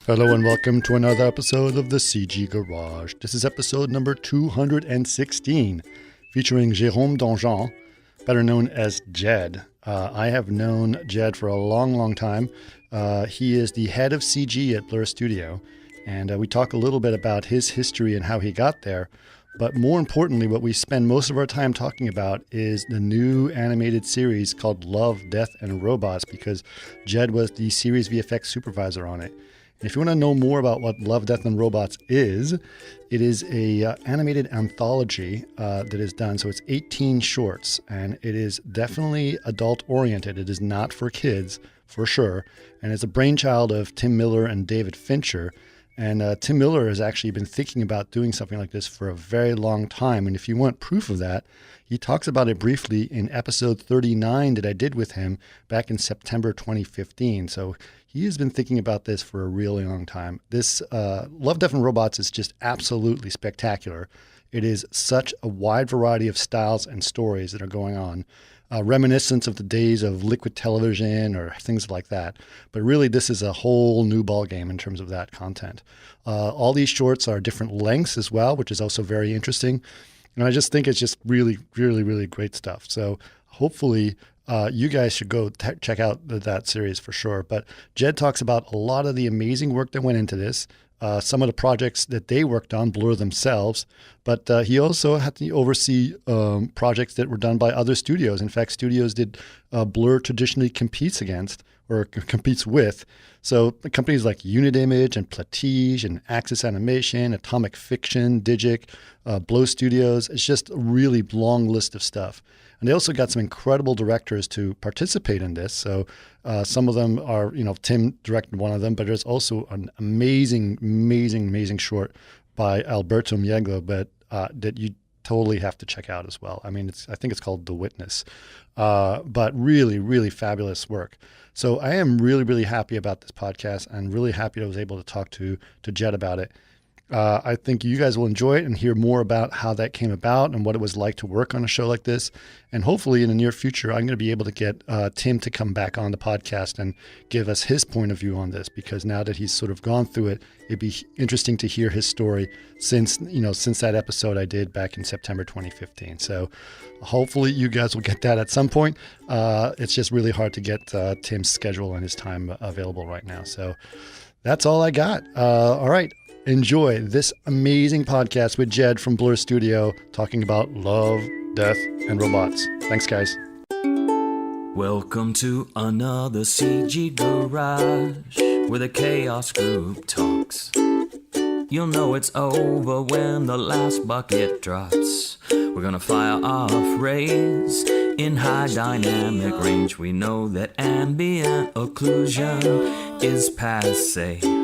Hello and welcome to another episode of the CG Garage. This is episode number 216, featuring Jérôme Donjon, better known as Jed. I have known Jed for a long time. He is the head of CG at Blur Studio, and we talk a little bit about his history and how he got there. But more importantly, what we spend most of our time talking about is the new animated series called Love, Death, and Robots, because Jed was the series VFX supervisor on it. If you want to know more about what Love, Death, and Robots is, it is a animated anthology that is done. So it's 18 shorts, and it is definitely adult-oriented. It is not for kids, for sure. And it's a brainchild of Tim Miller and David Fincher. And Tim Miller has actually been thinking about doing something like this for a very long time. And if you want proof of that, he talks about it briefly in episode 39 that I did with him back in September 2015. So he has been thinking about this for a really long time. This Love, Death, and Robots is just absolutely spectacular. It is such a wide variety of styles and stories that are going on. Reminiscent of the days of liquid television or things like that. But really, this is a whole new ballgame in terms of that content. All these shorts are different lengths as well, which is also very interesting. And I just think it's just really, really, really great stuff. So hopefully you guys should go check out that series for sure. But Jed talks about a lot of the amazing work that went into this. Some of the projects that they worked on, Blur themselves, but he also had to oversee projects that were done by other studios. In fact, studios that Blur traditionally competes against or competes with. So companies like Unit Image and Platige and Axis Animation, Atomic Fiction, Digic, Blow Studios. It's just a really long list of stuff. And they also got some incredible directors to participate in this. So some of them are, Tim directed one of them, but there's also an amazing short by Alberto Mieglo, but that you totally have to check out as well. I mean, I think it's called The Witness, but really, really fabulous work. So I am really, really happy about this podcast and really happy that I was able to talk to Jed about it. I think you guys will enjoy it and hear more about how that came about and what it was like to work on a show like this. And hopefully in the near future, I'm going to be able to get Tim to come back on the podcast and give us his point of view on this, because now that he's sort of gone through it, it'd be interesting to hear his story since that episode I did back in September 2015. So hopefully you guys will get that at some point. It's just really hard to get Tim's schedule and his time available right now. So that's all I got. All right. Enjoy this amazing podcast with Jed from Blur Studio talking about Love, Death, and Robots. Thanks, guys. Welcome to another CG Garage, where the Chaos Group talks. You'll know it's over when the last bucket drops. We're gonna fire off rays in high dynamic range. We know that ambient occlusion is passé.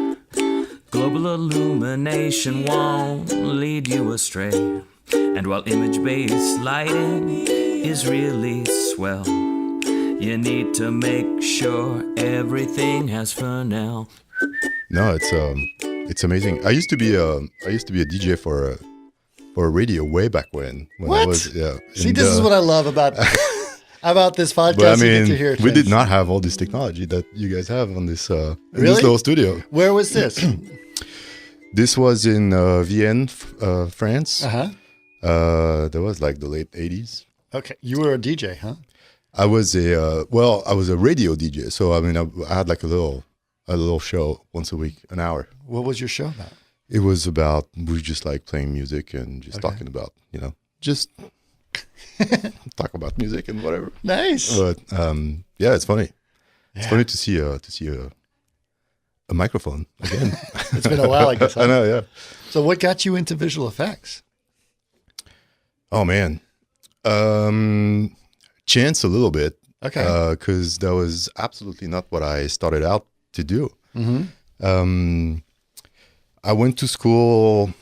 Global illumination won't lead you astray. And while image-based lighting is really swell, you need to make sure everything has Fresnel. No, it's amazing. I used to be a DJ for a radio way back when What? I was See, this is what I love about this podcast. But I You get mean, to hear we did things. not have all this technology that you guys have on this in Really? this little studio. Where was this? This was in Vienne, France. Uh-huh. That was like the late 80s. Okay. You were a DJ, huh? I was a radio DJ. So I mean, I had like a little show once a week, an hour. What was your show about? It was about, we were just like playing music and just talking about, just talk about music and whatever. Nice. But yeah, it's funny. It's funny to see a microphone again. It's been a while, I guess. Huh? I know, yeah. So what got you into visual effects? Oh man, chance a little bit. Okay. Because that was absolutely not what I started out to do. Mm-hmm. I went to school.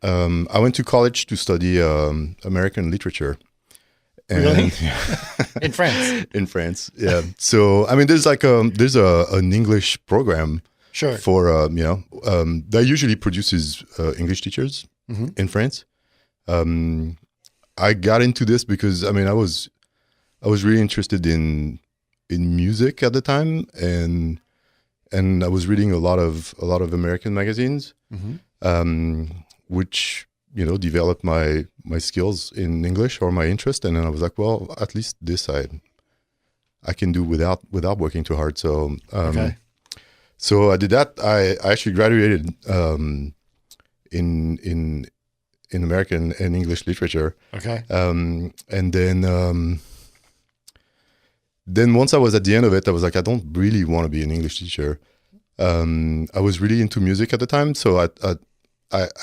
I went to college to study American literature. And, Really? In France? In France, yeah. So I mean, there's an English program. Sure. For that usually produces English teachers in France. I got into this because I mean I was really interested in music at the time, and and I was reading a lot of American magazines, which developed my skills in English or my interest. And then I was like, well, at least this I can do without working too hard. So so I did that. I actually graduated in American and English literature. Okay. And then once I was at the end of it, I was like, I don't really want to be an English teacher. I was really into music at the time, so I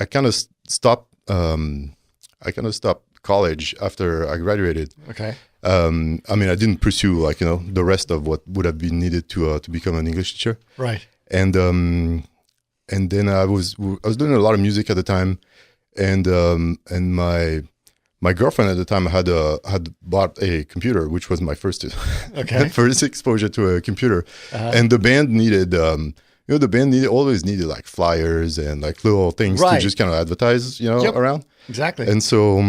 kind of stopped. I kind of stopped college after I graduated. Okay. I mean, I didn't pursue the rest of what would have been needed to become an English teacher. Right. And then I was doing a lot of music at the time, and my girlfriend at the time had bought a computer, which was my first first exposure to a computer. And the band needed always needed like flyers and like little things to just kind of advertise around. Exactly. And so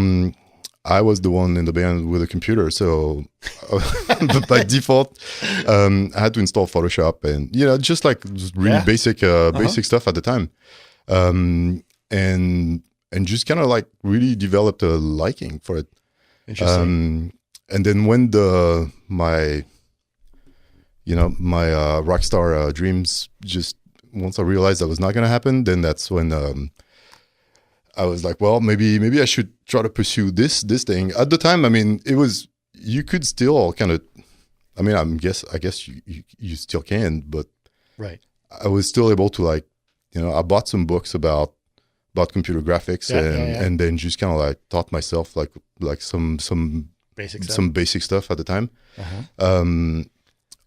I was the one in the band with a computer, so by default I had to install Photoshop and just like really basic stuff at the time, and just kind of like really developed a liking for it. Interesting. And then when my rock star dreams, just once I realized that was not going to happen, then that's when I was like, well, maybe I should try to pursue this thing. At the time, I mean, you could still kind of, I mean, I guess you still can, but right. I was still able to like, I bought some books about computer graphics and then just kind of like taught myself like some basic stuff at the time.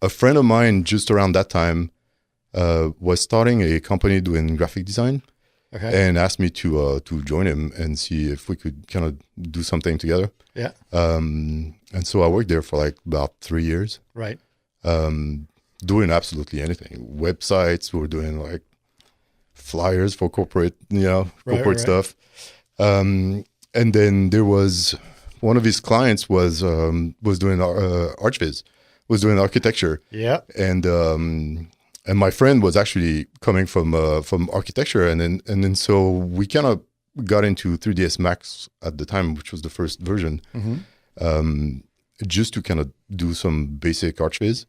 A friend of mine just around that time was starting a company doing graphic design, and asked me to join him and see if we could kind of do something together. Yeah. And so I worked there for like about 3 years. Right. Doing absolutely anything. Websites, we were doing like flyers for corporate stuff. And then there was one of his clients was doing ArchViz, was doing architecture. Yeah. And my friend was actually coming from architecture, and then so we kind of got into 3ds Max at the time, which was the first version, just to kind of do some basic ArchViz,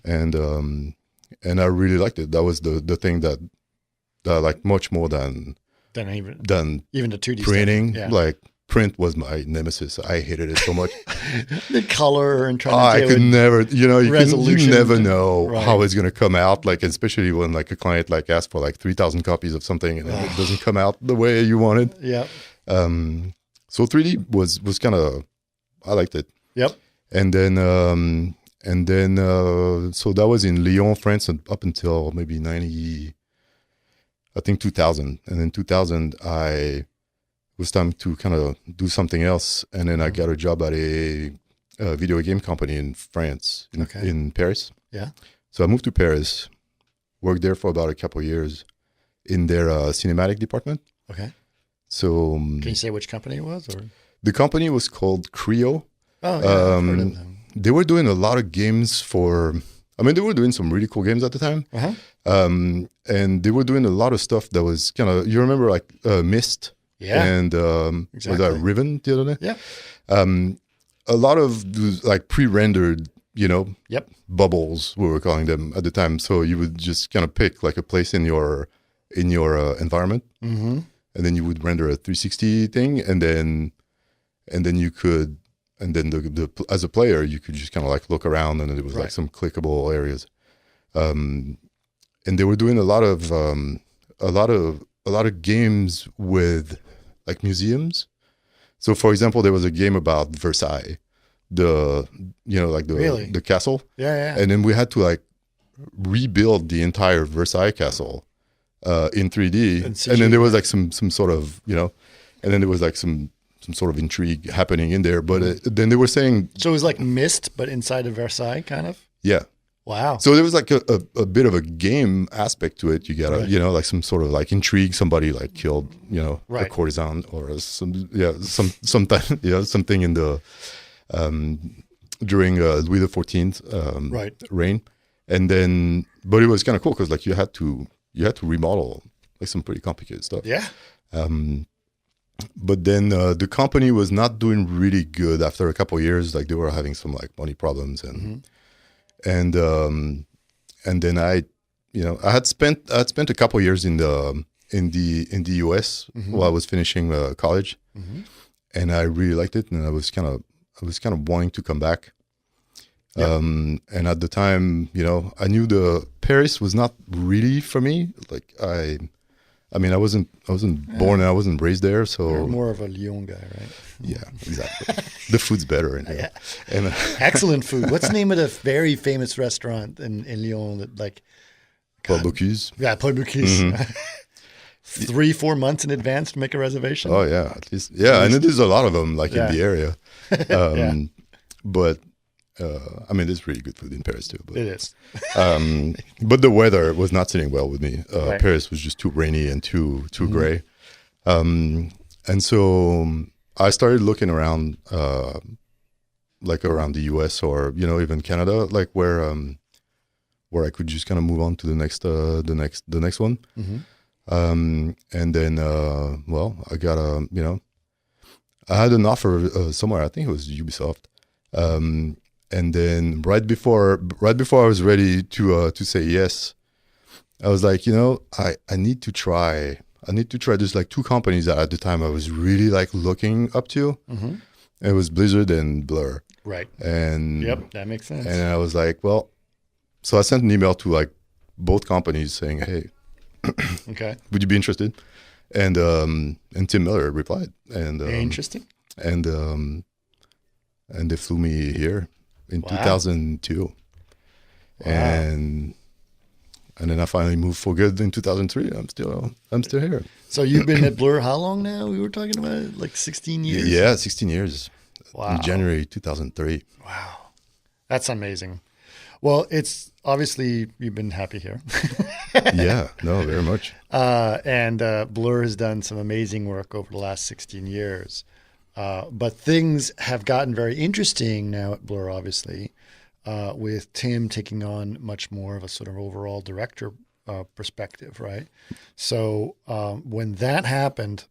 and I really liked it. That was the thing that I liked much more than even the 2D printing. stuff. Yeah. Like print was my nemesis. I hated it so much. The color and trying to I could never, you never know Right. how it's going to come out. Like, especially when like a client like asks for like 3,000 copies of something and it doesn't come out the way you wanted. Yeah. So 3D was kind of, I liked it. Yep. And then so that was in Lyon, France, and up until maybe 2000. And in 2000, it was time to kind of do something else. And then I got a job at a video game company in France, in Paris. Yeah. So I moved to Paris, worked there for about a couple of years in their cinematic department. Okay. So Can you say which company it was? Or the company was called Creo. Oh, yeah, I've heard of them. They were doing a lot of games they were doing some really cool games at the time. And they were doing a lot of stuff that was kind of, you remember like Myst? Yeah. And Exactly. was that Riven the other day? Yeah. A lot of those, like pre-rendered, Yep. bubbles, we were calling them at the time. So you would just kind of pick like a place in your environment, and then you would render a 360 thing, and then you could, and then the as a player you could just kind of like look around, and there was like some clickable areas, and they were doing a lot of games with like museums. So for example, there was a game about Versailles, the castle. Yeah. And then we had to like rebuild the entire Versailles castle in 3D. And then there was like some sort of, and then there was like some sort of intrigue happening in there. But then they were saying, So it was like Myst, but inside of Versailles, kind of? yeah. Wow. So there was like a bit of a game aspect to it. You gotta, like some sort of like intrigue. Somebody like killed, a courtesan or something in the during Louis XIV reign, And then, but it was kind of cool because like you had to remodel like some pretty complicated stuff. Yeah. But then the company was not doing really good after a couple of years. Like they were having some like money problems, and and then I had spent a couple of years in the US while I was finishing college, and I really liked it, and I was kind of wanting to come back. Yep. And at the time, I knew the Paris was not really for me. Like I mean, I wasn't born and I wasn't raised there, so you're more of a Lyon guy, right? Yeah, exactly. The food's better in here. Yeah. And, excellent food. What's the name of the very famous restaurant in Lyon that like? Paul Bocuse. Yeah, Paul Bocuse. 3-4 months in advance to make a reservation. Oh yeah, at least. Yeah, and there's a lot of them like in the area. But I mean, there's really good food in Paris too. But, it is. But the weather was not sitting well with me. Right. Paris was just too rainy and too gray. And so I started looking around, like around the US or even Canada, like where I could just kind of move on to the next one. And then I got I had an offer somewhere. I think it was Ubisoft. And then right before I was ready to say yes, I was like, I need to try. There's like 2 companies that at the time I was really like looking up to. It was Blizzard and Blur. Right. And yep, that makes sense. And I was like, well, so I sent an email to like both companies saying, hey, okay, would you be interested? And Tim Miller replied. And interesting. And they flew me here in 2002. Wow. And then I finally moved for good in 2003. I'm still here. So you've been at Blur how long now? We were talking about it, like 16 years. Yeah, 16 years. Wow. In January 2003. Wow, that's amazing. Well, it's obviously you've been happy here. Yeah, no, very much. And Blur has done some amazing work over the last 16 years. But things have gotten very interesting now at Blur, obviously, with Tim taking on much more of a sort of overall director perspective, right? So when that happened,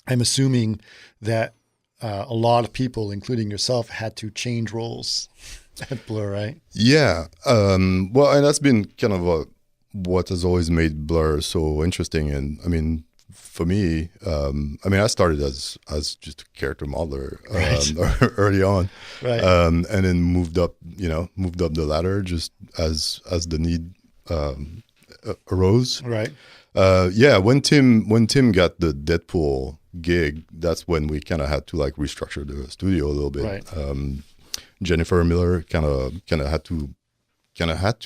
I'm assuming that a lot of people, including yourself, had to change roles at Blur, right? Yeah. Well, and that's been kind of what has always made Blur so interesting. And I mean, for me, I started as just a character modeler early on, right? And then moved up the ladder just as the need arose, right? When Tim got the Deadpool gig, that's when we kind of had to like restructure the studio a little bit. Right. Jennifer Miller kind of had to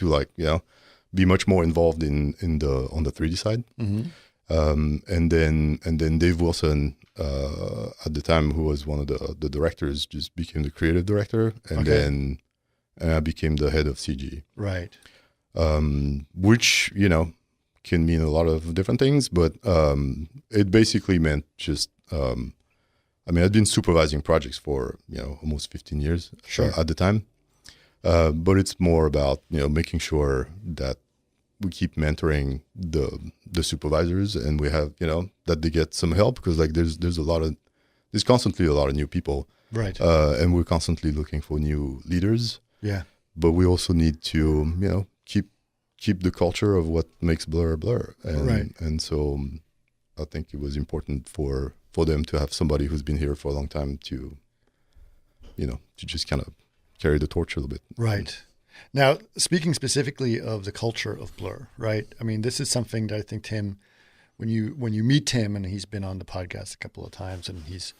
like be much more involved on the 3D side. And then Dave Wilson at the time, who was one of the directors, just became the creative director, and then I became the head of CG. Right. Which can mean a lot of different things, but it basically meant just I'd been supervising projects for almost 15 years at the time, but it's more about making sure that we keep mentoring the supervisors, and we have that they get some help, because like there's constantly a lot of new people, right? And we're constantly looking for new leaders. Yeah, but we also need to keep the culture of what makes Blur Blur, and right. And so I think it was important for them to have somebody who's been here for a long time to just kind of carry the torch a little bit. Right. Now, speaking specifically of the culture of Blur, right? I mean, this is something that I think Tim, when you meet Tim, and he's been on the podcast a couple of times, and he's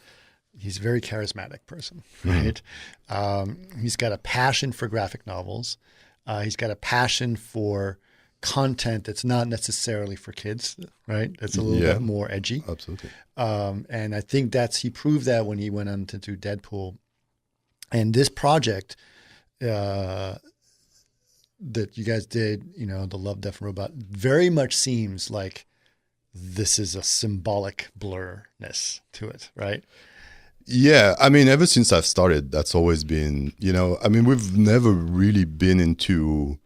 a very charismatic person, right? He's got a passion for graphic novels. He's got a passion for content that's not necessarily for kids, right? That's a little bit more edgy. Absolutely. And I think he proved that when he went on to do Deadpool. And this project that you guys did, the Love, Death, and Robot, very much seems like this is a symbolic blurness to it, right? Yeah, I mean, ever since I've started, that's always been, we've never really been into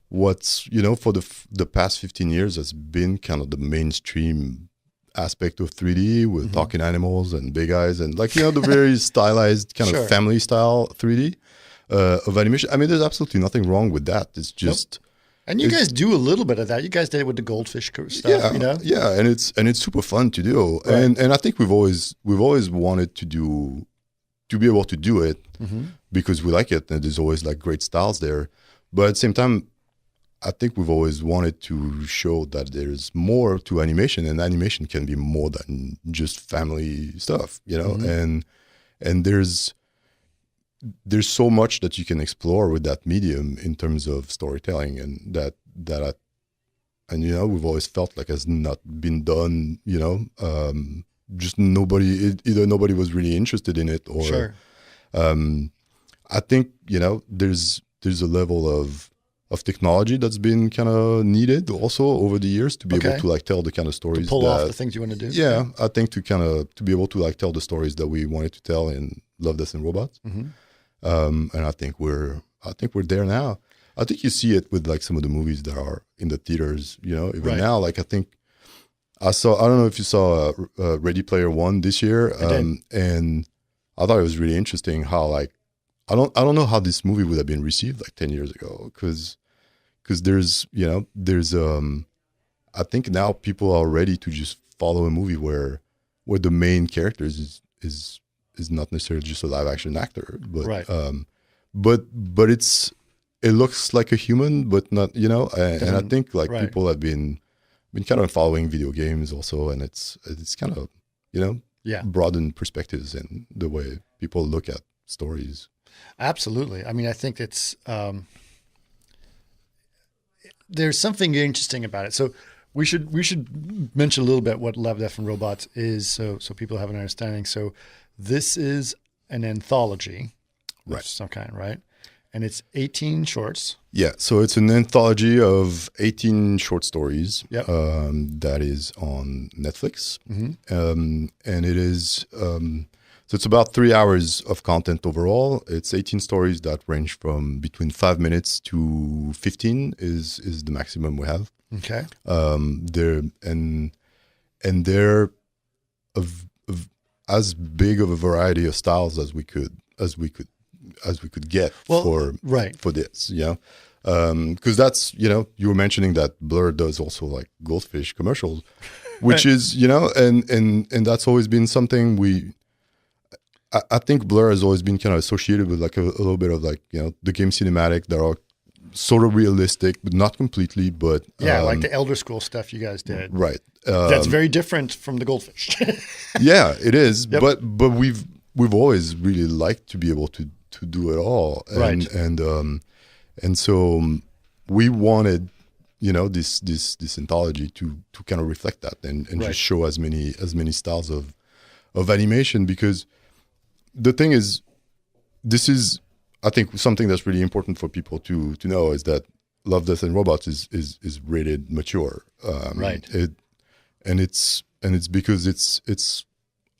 what's, for the past 15 years has been kind of the mainstream aspect of 3D with talking animals and big eyes and the very stylized kind of family style 3D of animation. I mean, there's absolutely nothing wrong with that. It's just... And you guys do a little bit of that. You guys did it with the goldfish stuff, Yeah, and it's super fun to do. Right. And I think we've always wanted to be able to do it because we like it, and there's always great styles there. But at the same time, I think we've always wanted to show that there's more to animation, and animation can be more than just family stuff, And there's so much that you can explore with that medium in terms of storytelling, and we've always felt like has not been done, just either nobody was really interested in it, or I think there's a level of technology that's been kind of needed also over the years to be able to tell the kind of stories, to pull off the things you want to do. Yeah, I think to be able to tell the stories that we wanted to tell in Love, Death and Robots. And I think we're there now. I think you see it with some of the movies that are in the theaters, even now. I think I don't know if you saw Ready Player One this year, and I thought it was really interesting how I don't know how this movie would have been received 10 years ago, because there's I think now people are ready to just follow a movie where the main character is not necessarily just a live action actor, but but it looks like a human, but not, and I think people have been kind of following video games also, and it's kind of broadened perspectives in the way people look at stories. Absolutely. I mean, I think it's there's something interesting about it. So we should mention a little bit what Love, Death and Robots is, so people have an understanding. So this is an anthology of some kind, right? And it's 18 shorts. Yeah, so it's an anthology of 18 short stories that is on Netflix. And it is, so it's about 3 hours of content overall. It's 18 stories that range from between 5 minutes to 15 is the maximum we have. Okay. They're as big of a variety of styles as we could get for this, because that's, you were mentioning that Blur does also goldfish commercials, which is, and that's always been something I think Blur has always been kind of associated with a little bit of the game cinematic that are sort of realistic, but not completely, but like the Elder Scrolls stuff you guys did, right? That's very different from the goldfish. Yeah, it is. Yep. But we've always really liked to be able to do it all, and so we wanted this anthology to kind of reflect that and just show as many styles of animation, because the thing is, this is, I think, something that's really important for people to know, is that Love, Death and Robots is rated mature, it's because it's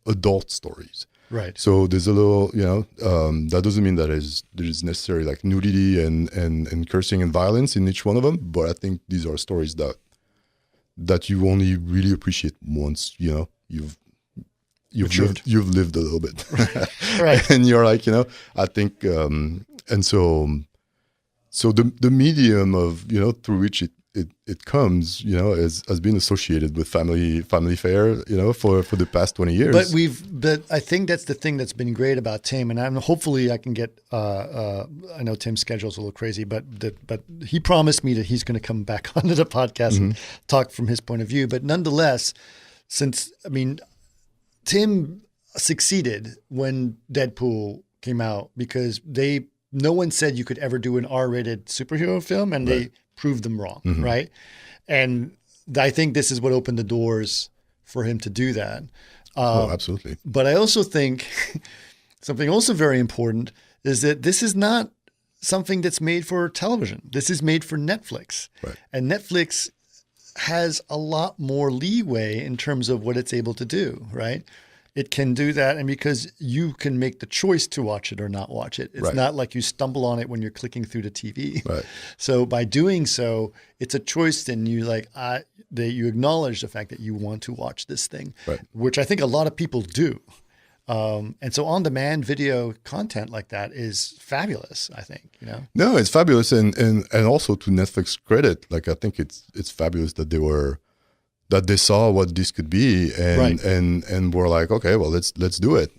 adult stories. Right. So there's a little, that doesn't mean that there's necessarily nudity and cursing and violence in each one of them. But I think these are stories that you only really appreciate once, you've lived a little bit. Right. And you're I think, and so the medium of, through which it comes, has been associated with family fare, for the past 20 years. But I think that's the thing that's been great about Tim, and hopefully I can get. I know Tim's schedule's a little crazy, but he promised me that he's going to come back onto the podcast and talk from his point of view. But nonetheless, Tim succeeded when Deadpool came out, because no one said you could ever do an R-rated superhero film, and they proved them wrong, right? And I think this is what opened the doors for him to do that. Absolutely. But I also think something also very important is that this is not something that's made for television. This is made for Netflix. Right. And Netflix has a lot more leeway in terms of what it's able to do, right? it can do that, and because you can make the choice to watch it or not watch it. It's not like you stumble on it when you're clicking through the TV. Right. So by doing so, it's a choice. Then you that you acknowledge the fact that you want to watch this thing, which I think a lot of people do. And so on-demand video content like that is fabulous, I think, No, it's fabulous. And also to Netflix credit, like, I think it's fabulous that that they saw what this could be and were like, okay, well, let's do it.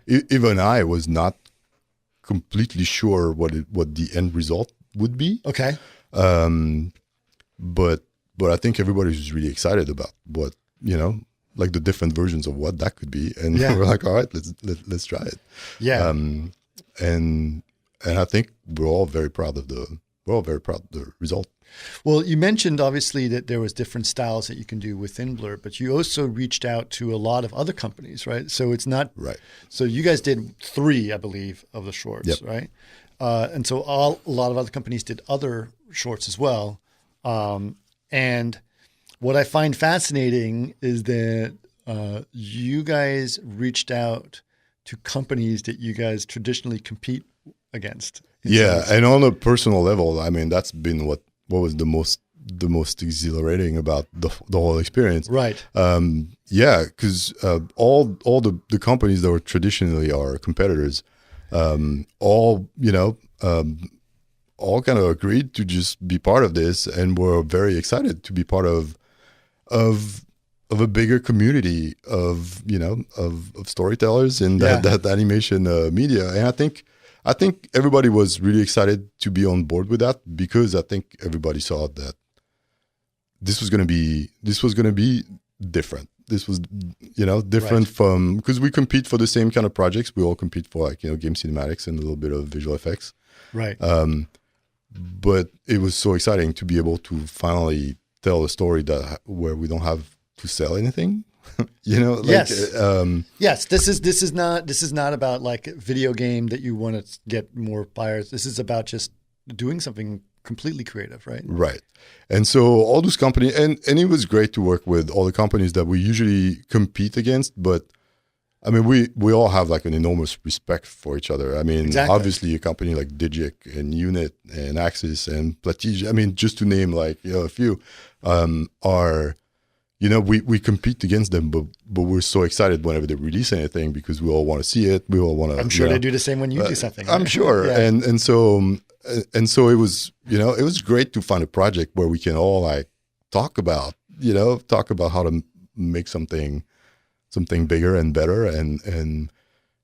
Even I was not completely sure what the end result would be. Okay. But I think everybody's really excited about what, like the different versions of what that could be, and we're like, all right, let's try it. Yeah. And I think we're all very proud of the result. Well, you mentioned obviously that there was different styles that you can do within Blur, but you also reached out to a lot of other companies, right? So it's not right. So you guys did 3, I believe, of the shorts, right? And so a lot of other companies did other shorts as well. And what I find fascinating is that you guys reached out to companies that you guys traditionally compete against. Yeah, and on a personal level, I mean, that's been what was the most exhilarating about the whole experience. Right. Because all the companies that were traditionally our competitors, all kind of agreed to just be part of this, and were very excited to be part of a bigger community of storytellers in that animation media. And I think everybody was really excited to be on board with that, because I think everybody saw that this was going to be different. This was, different from, because we compete for the same kind of projects. We all compete for game cinematics and a little bit of visual effects. Right. But it was so exciting to be able to finally tell a story where we don't have to sell anything. Yes. Yes. This is not about like a video game that you want to get more buyers. This is about just doing something completely creative, right? Right. And so all those companies, and it was great to work with all the companies that we usually compete against. But I mean, we all have like an enormous respect for each other. I mean, obviously a company like Digic and Unit and Axis and Platige, I mean, just to name like a few, are, we compete against them, but we're so excited whenever they release anything, because we all want to see it. We all want to. I'm sure they do the same when you do something. I'm sure, and so it was it was great to find a project where we can all like talk about how to make something bigger and better, and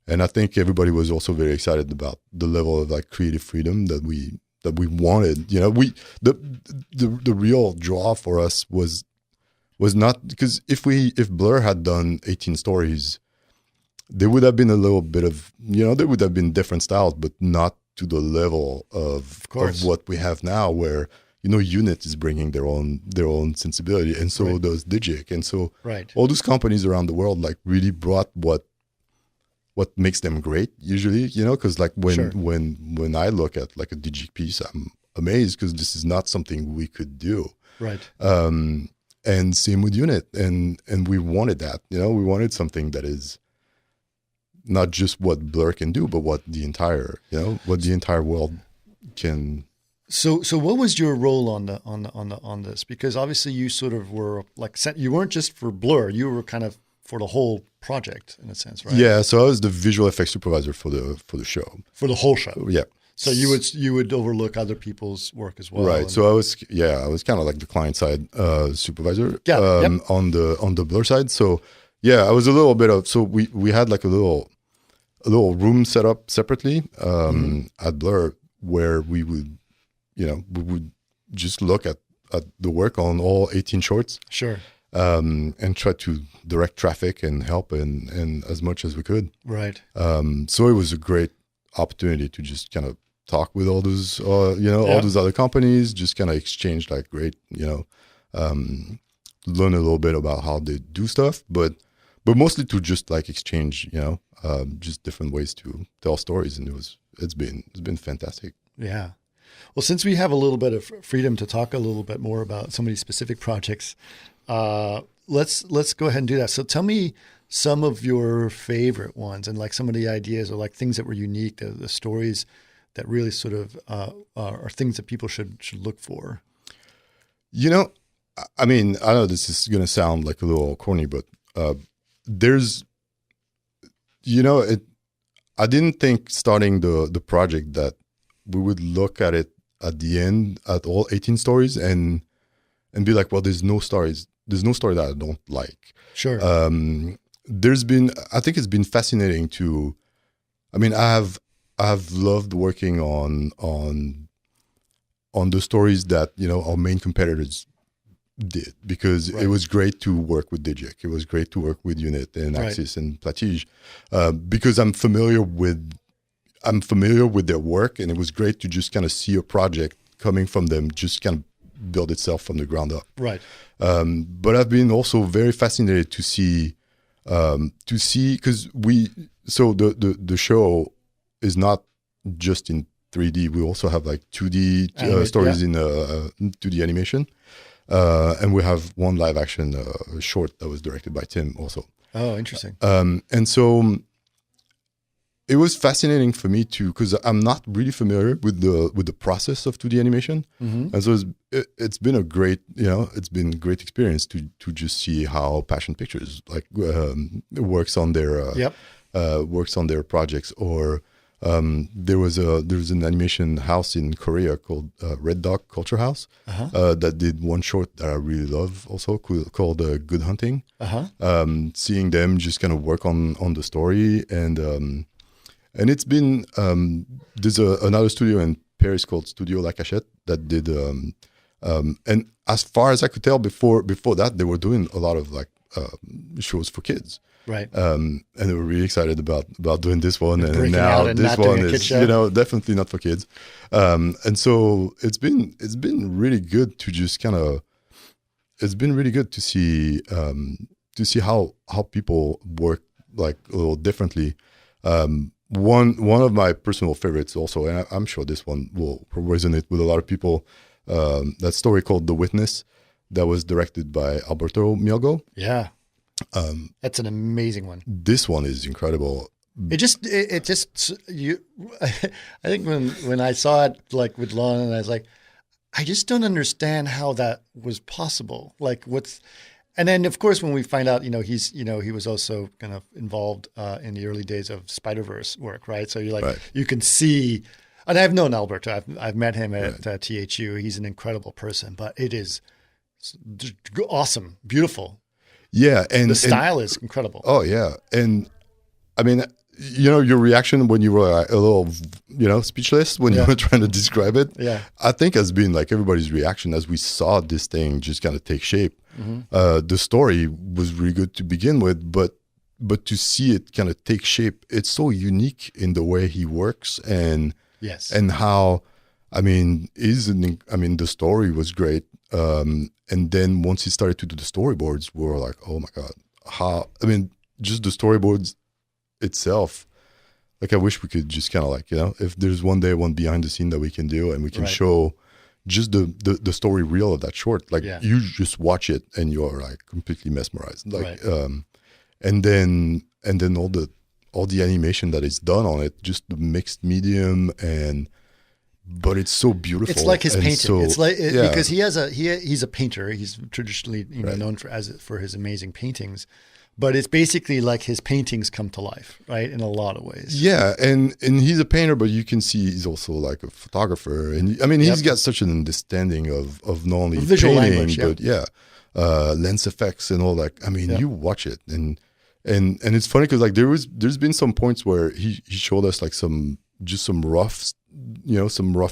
I think everybody was also very excited about the level of like creative freedom that we wanted. The real draw for us was not, because if Blur had done 18 stories, there would have been a little bit of, there would have been different styles, but not to the level of what we have now, where, Unit is bringing their own sensibility, and so does Digic. And so all those companies around the world like really brought what makes them great usually, because like when I look at like a Digic piece, I'm amazed, because this is not something we could do. Right. And same with Unit, and we wanted that, we wanted something that is not just what Blur can do, but what the entire world can. So what was your role on this? Because obviously you sort of were like, you weren't just for Blur, you were kind of for the whole project in a sense, right? Yeah. So I was the visual effects supervisor for the show. For the whole show. Yeah. So you would overlook other people's work as well. Right. So I was kind of like the client side supervisor on the Blur side. So yeah, I was a little bit of, so we had like a little room set up separately at Blur, where we would just look at the work on all 18 shorts. Sure. And try to direct traffic and help and as much as we could. Right. So it was a great opportunity to just kind of talk with all those, all those other companies, just kind of exchange like great, learn a little bit about how they do stuff, but mostly to just like exchange, just different ways to tell stories. And it's been fantastic. Yeah. Well, since we have a little bit of freedom to talk a little bit more about some of these specific projects, let's go ahead and do that. So tell me some of your favorite ones and like some of the ideas or like things that were unique, the stories that really sort of are things that people should look for. You know, I mean, I know this is going to sound like a little corny, but there's, you know, I didn't think starting the project that we would look at it at the end at all 18 stories and be like, well, there's no story that I don't like. Sure. I think it's been fascinating I have loved working on the stories that, you know, our main competitors did, because it was great to work with Digic. It was great to work with Unit and Axis and Platige, because I'm familiar with their work, and it was great to just kind of see a project coming from them just kind of build itself from the ground up. Right. But I've been also very fascinated to see because the show is not just in 3D. We also have like 2D stories in 2D animation. And we have one live action short that was directed by Tim also. Oh, interesting. And so it was fascinating for me too, because I'm not really familiar with the process of 2D animation. Mm-hmm. And so it's been a great, great experience to just see how Passion Pictures works on their projects. Or there was an animation house in Korea called Red Dog Culture House that did one short that I really love also called Good Hunting. Seeing them just kind of work on the story, and it's been there's another studio in Paris called Studio La Cachette that did and as far as I could tell before that they were doing a lot of like shows for kids. Right. And they were really excited about doing this one. And now this one is, definitely not for kids. And so it's been really good to just kind of, it's been really good to see how people work like a little differently. One of my personal favorites also, and I'm sure this one will resonate with a lot of people, that story called The Witness that was directed by Alberto Mielgo. Yeah. That's an amazing one. This one is incredible. I think when I saw it like with Lon, and I was like, I just don't understand how that was possible. Like and then of course when we find out, he was also kind of involved in the early days of Spider-Verse work, right? So you're like, you can see, and I've known Alberto. I've met him at THU. He's an incredible person, but it is awesome, beautiful. Yeah, and the style is incredible. Oh yeah, and I mean, your reaction when you were a little, speechless when you were trying to describe it. Yeah, I think has been like everybody's reaction as we saw this thing just kind of take shape. Mm-hmm. The story was really good to begin with, but to see it kind of take shape, it's so unique in the way he works and how, the story was great. And then once he started to do the storyboards, we were like, oh my God, just the storyboards itself. Like, I wish we could just kind of like, if there's one behind the scene that we can do and we can show just the story reel of that short, like you just watch it and you're like completely mesmerized. Like, and then all the animation that is done on it, just the mixed medium but it's so beautiful. It's like his painting. Because he's a painter. He's traditionally known for his amazing paintings, but it's basically like his paintings come to life, right? In a lot of ways. Yeah, and he's a painter, but you can see he's also like a photographer, and he's got such an understanding of not only visual painting, language, but lens effects and all that. You watch it, and it's funny because like there's been some points where he showed us like some rough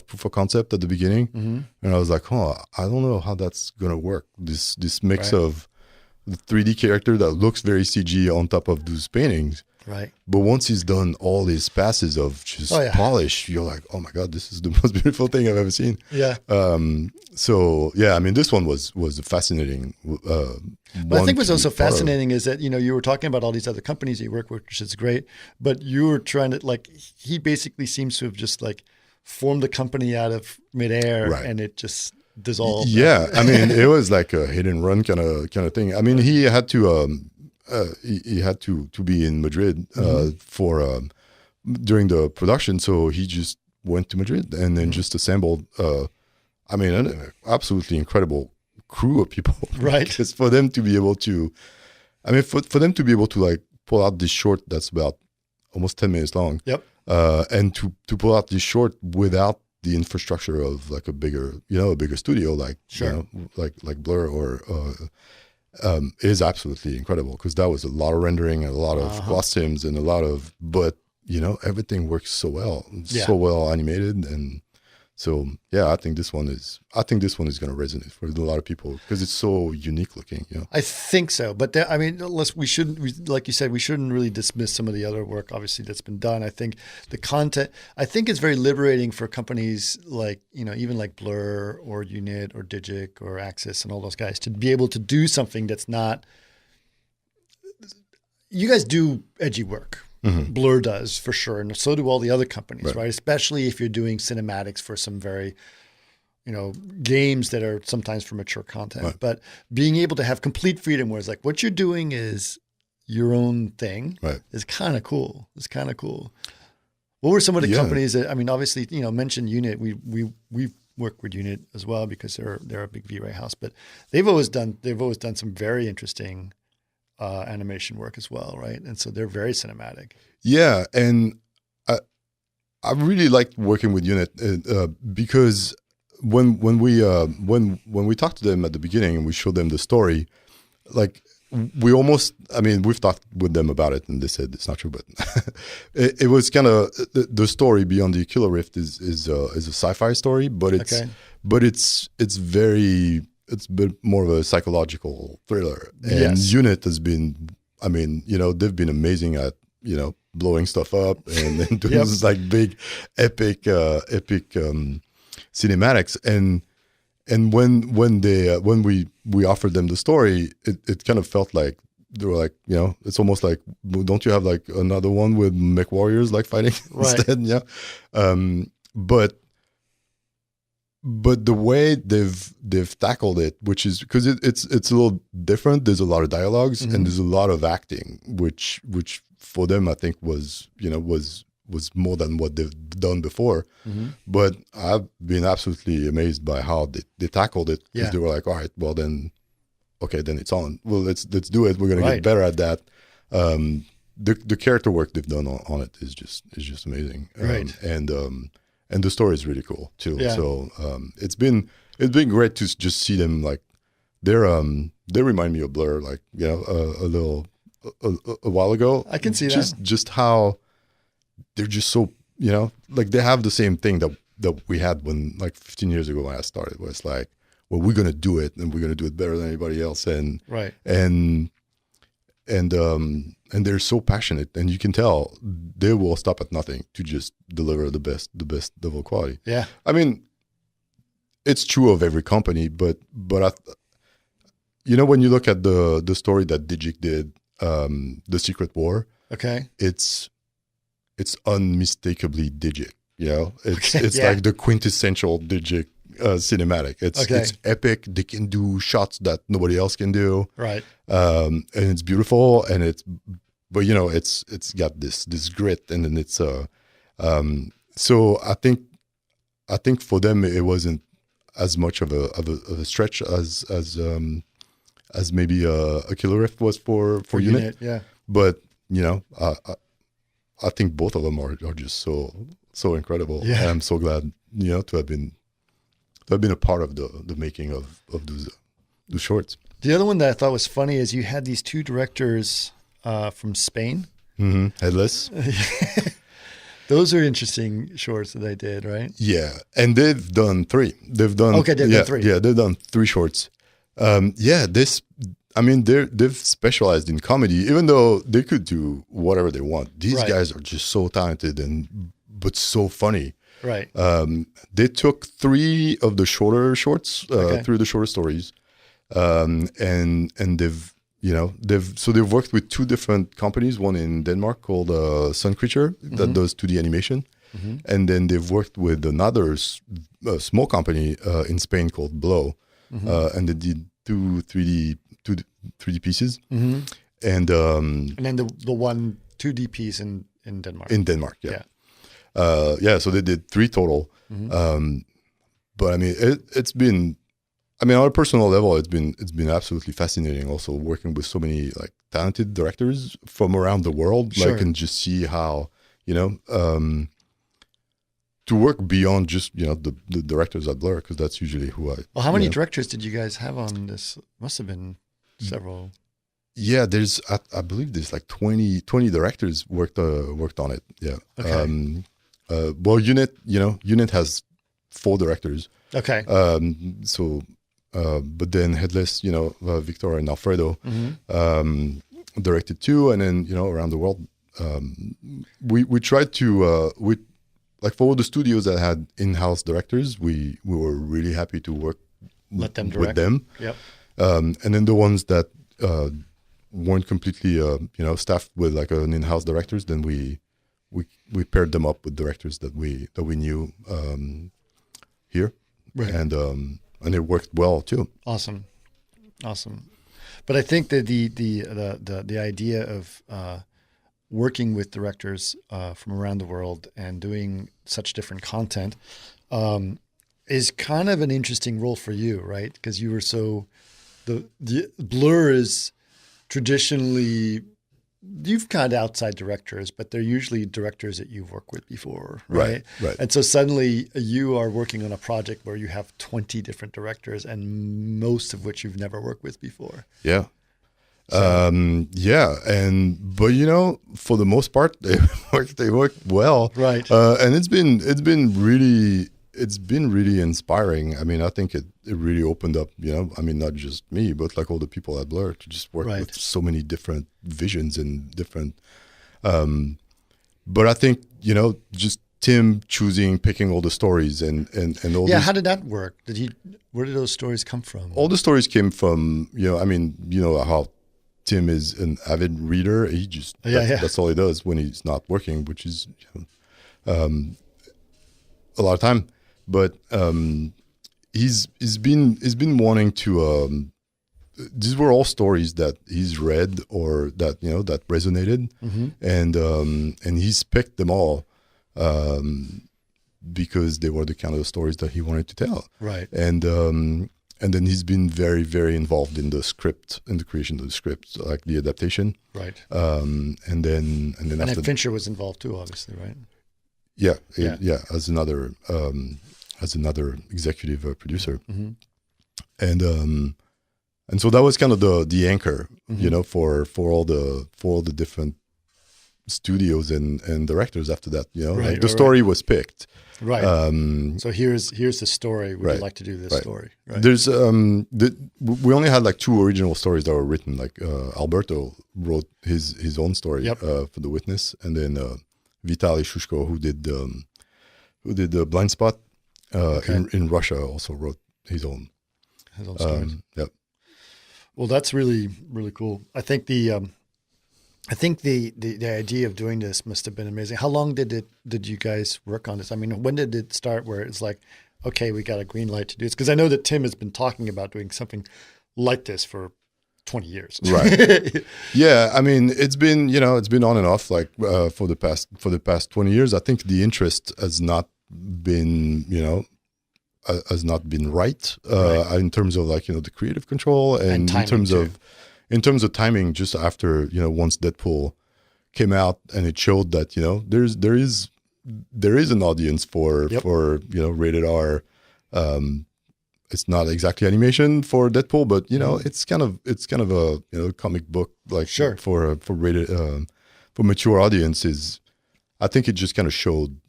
proof of concept at the beginning. Mm-hmm. And I was like, I don't know how that's going to work. This mix of the 3D character that looks very CG on top of those paintings. Right. But once he's done all his passes of just polish, you're like, oh my God, this is the most beautiful thing I've ever seen. Yeah. This one was a fascinating What I think was also fascinating is that, you were talking about all these other companies you work with, which is great, but you were trying to he basically seems to have just like formed the company out of midair and it just dissolve. Yeah, I mean, it was like a hit and run kind of thing. I mean, he had to he had to be in Madrid for during the production, so he just went to Madrid and then just assembled. I mean, an absolutely incredible crew of people, right? Because for them to be able to, I mean, for them to be able to like pull out this short that's about almost 10 minutes long. Yep. And to pull out this short without the infrastructure of like a bigger studio, like, sure. You know, like Blur or, is absolutely incredible, because that was a lot of rendering and a lot of costumes and a lot of, but you know, everything works so well, so well animated. And so, yeah, I think this one is going to resonate for a lot of people because it's so unique looking. You know? I think so, but I mean, like you said, we shouldn't really dismiss some of the other work, obviously, that's been done. I think the content, I think it's very liberating for companies like, you know, even like Blur or Unit or Digic or Axis and all those guys to be able to do something that's not. You guys do edgy work. Mm-hmm. Blur does for sure, and so do all the other companies, right? Especially if you're doing cinematics for some very, you know, games that are sometimes for mature content. Right. But being able to have complete freedom, where it's like what you're doing is your own thing, right, is kind of cool. It's kind of cool. What were some of the companies that, I mean, obviously, you know, mentioned Unit. We work with Unit as well because they're a big V-Ray house, but they've always done some very interesting animation work as well, right? And so they're very cinematic. Yeah, and I really liked working with Unit because when we talked to them at the beginning and we showed them the story, like we've talked with them about it and they said it's not true, but it was kind of the story Beyond the Ocular Rift is a sci-fi story, but it's a bit more of a psychological thriller. And Unit has been, I mean, you know, they've been amazing at, you know, blowing stuff up and then doing this like big, epic cinematics. And when we offered them the story, it kind of felt like they were like, you know, it's almost like, don't you have like another one with mech warriors like fighting instead? Yeah. But the way they've tackled it, which is because it's a little different. There's a lot of dialogues and there's a lot of acting, which for them I think was more than what they've done before. Mm-hmm. But I've been absolutely amazed by how they tackled it. Because they were like, all right, well then, okay, then it's on. Well, let's do it. We're gonna get better at that. The character work they've done on it is just amazing. Right. And the story is really cool too. Yeah. So it's been great to just see them, like they remind me of Blur, like, you know, a while ago. I can see just how they're just so, you know, like they have the same thing that we had when, like 15 years ago when I started, where it's like, well, we're gonna do it and we're gonna do it better than anybody else, and and they're so passionate, and you can tell they will stop at nothing to just deliver the best level of quality. Yeah, I mean, it's true of every company, but you know, when you look at the story that Digic did, The Secret War, it's unmistakably Digic. You know, it's like the quintessential Digic cinematic. It's epic. They can do shots that nobody else can do. Right. And it's beautiful, and but you know, it's got this grit, and then it's so I think for them it wasn't as much of a stretch as maybe a Killer Rift was for Unit. Yeah. But you know, I think both of them are just so incredible. Yeah. And I'm so glad, you know, to have been a part of the making of those shorts. The other one that I thought was funny is you had these two directors from Spain. Mm-hmm. Headless. Those are interesting shorts that they did, right? Yeah, and they've done 3. They've done done 3. Yeah, they've done 3 shorts. They've specialized in comedy, even though they could do whatever they want. These guys are just so talented but so funny. Right. They took 3 of the shorter shorts, 3 of the shorter stories, and they've worked with 2 different companies. One in Denmark called Sun Creature that does 2D animation, and then they've worked with another small company in Spain called Blow, and they did two 3D pieces, and then the one 2D piece in Denmark. In Denmark, yeah. So they did 3 total. But I mean, it's been, I mean, on a personal level, it's been absolutely fascinating. Also working with so many like talented directors from around the world, like, and just see how, you know, to work beyond just, you know, the directors at Blur, because that's usually who I. Well, how many directors did you guys have on this? Must have been several. Yeah, there's I believe there's like 20 directors worked on it. Yeah. Okay. Well, Unit has 4 directors. Okay. But then Headless, you know, Victor and Alfredo directed 2, and then, you know, around the world, we tried to like for the studios that had in-house directors, we were really happy to work with them. Yep. And then the ones that weren't completely, you know, staffed with like an in-house directors, then we paired them up with directors that we knew here, right. And it worked well too. Awesome. But I think that the idea of working with directors from around the world and doing such different content is kind of an interesting role for you, right? Because you were the Blur is traditionally, you've got outside directors, but they're usually directors that you've worked with before, right? Right. And so suddenly you are working on a project where you have 20 different directors, and most of which you've never worked with before. Yeah. But you know, for the most part, they worked well, right? And it's been really inspiring. I mean, I think it really opened up, you know, I mean, not just me, but like all the people at Blur to just work with so many different visions and different. But I think, you know, just Tim picking all the stories and all. Yeah, how did that work? Where did those stories come from? All the stories came from, you know, I mean, you know how Tim is an avid reader. He just that's all he does when he's not working, which is, you know, a lot of time. But he's been wanting to. These were all stories that he's read or that, you know, that resonated, and he's picked them all because they were the kind of stories that he wanted to tell. Right. And then he's been very, very involved in the script, in the creation of the script, like the adaptation. Right. And then after Fincher was involved too, obviously, right? Yeah. As another executive producer, and so that was kind of the anchor, you know, for all the different studios and directors after that. You know, like the story was picked. Right. So here's the story. Would you like to do this story? Right. There's we only had like 2 original stories that were written. Like Alberto wrote his own story for The Witness, and then Vitaly Shushko, who did the Blind Spot in Russia, also wrote his own stories. Yep. Well, that's really, really cool. I think the idea of doing this must have been amazing. How long did you guys work on this? I mean, when did it start where it's like, okay, we got a green light to do this? Because I know that Tim has been talking about doing something like this for 20 years. Right. Yeah. I mean, it's been on and off like for the past 20 years. I think the interest has not been, you know, right. In terms of like, you know, the creative control and in terms of timing, just after, you know, once Deadpool came out and it showed that, you know, there is an audience for you know, rated R. It's not exactly animation for Deadpool, but you know, it's kind of a, you know, comic book like for rated for mature audiences. I think it just kind of showed,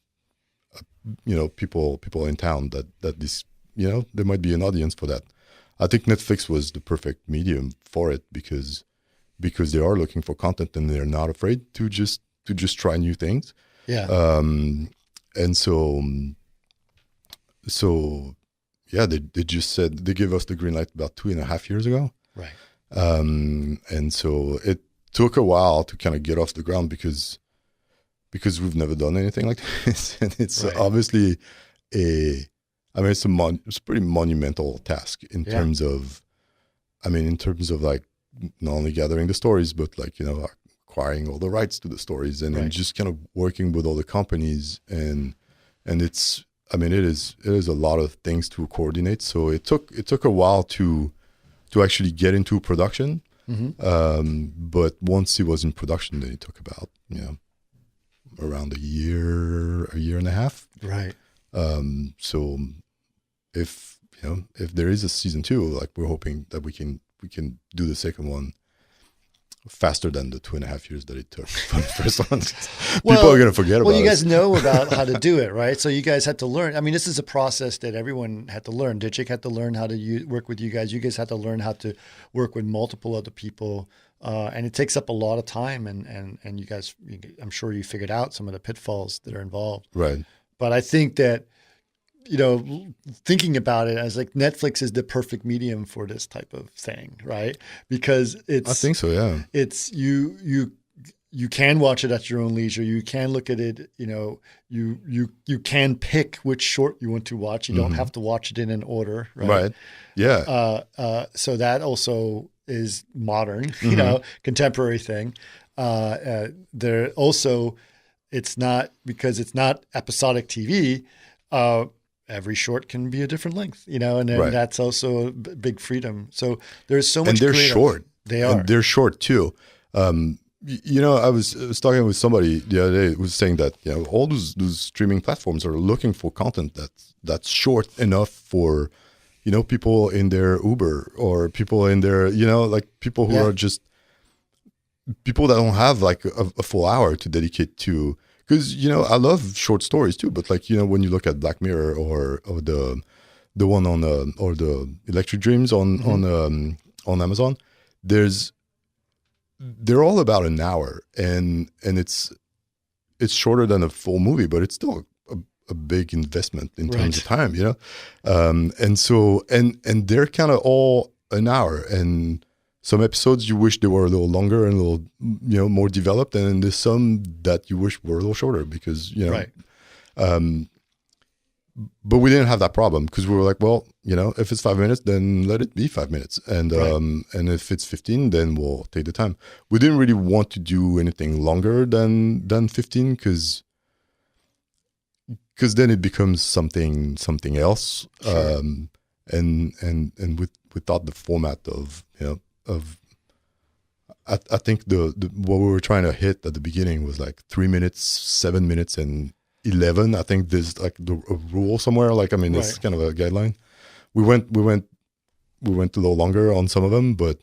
you know, people in town that this, you know, there might be an audience for that. I think Netflix was the perfect medium for it because they are looking for content and they're not afraid to just try new things. Yeah. And so yeah, they just said they gave us the green light about 2.5 years ago. Right. And so it took a while to kind of get off the ground because because we've never done anything like this, and it's Right. obviously it's a pretty monumental task in terms of, like not only gathering the stories, but like, acquiring all the rights to the stories, and then just kind of working with all the companies, and it's, it is a lot of things to coordinate. So it took a while to actually get into production. But once it was in production, then it took about, around a year and a half. Right. So if there is a season 2, like we're hoping that we can do the second one faster than the 2.5 years that it took for the first one. People are going to forget about it. Well, you guys know about how to do it, right? So you guys had to learn. I mean, this is a process that everyone had to learn. Digic had to learn how to work with you guys. You guys had to learn how to work with multiple other people. And it takes up a lot of time. And you guys, I'm sure you figured out some of the pitfalls that are involved. Right. But I think that, thinking about it, I was like, Netflix is the perfect medium for this type of thing, right? Because it's, I think so, yeah. It's you can watch it at your own leisure. You can look at it, you can pick which short you want to watch. You don't have to watch it in an order, right? Right. Yeah. So that also is modern, contemporary thing. There also, it's not, because it's not episodic TV, every short can be a different length, and then that's also a big freedom. So there's so much. And they're short. They are. And they're short too. I was talking with somebody the other day who was saying that all those streaming platforms are looking for content that's short enough for people in their Uber, or people in their like people who are just people that don't have like a full hour to dedicate to. Because I love short stories too, but like when you look at Black Mirror or the one on or the Electric Dreams on Amazon, they're all about an hour, and it's shorter than a full movie, but it's still a big investment in terms of time, and so and they're kind of all an hour, and some episodes you wish they were a little longer and a little, more developed, and there's some that you wish were a little shorter because, but we didn't have that problem because we were like, well, if it's 5 minutes, then let it be 5 minutes, and if it's 15, then we'll take the time. We didn't really want to do anything longer than 15 because then it becomes something else, Sure. and we thought the format of I think the what we were trying to hit at the beginning was like 3 minutes, 7 minutes, and 11. I think there's like a rule somewhere. Like, it's kind of a guideline. We went a little longer on some of them, but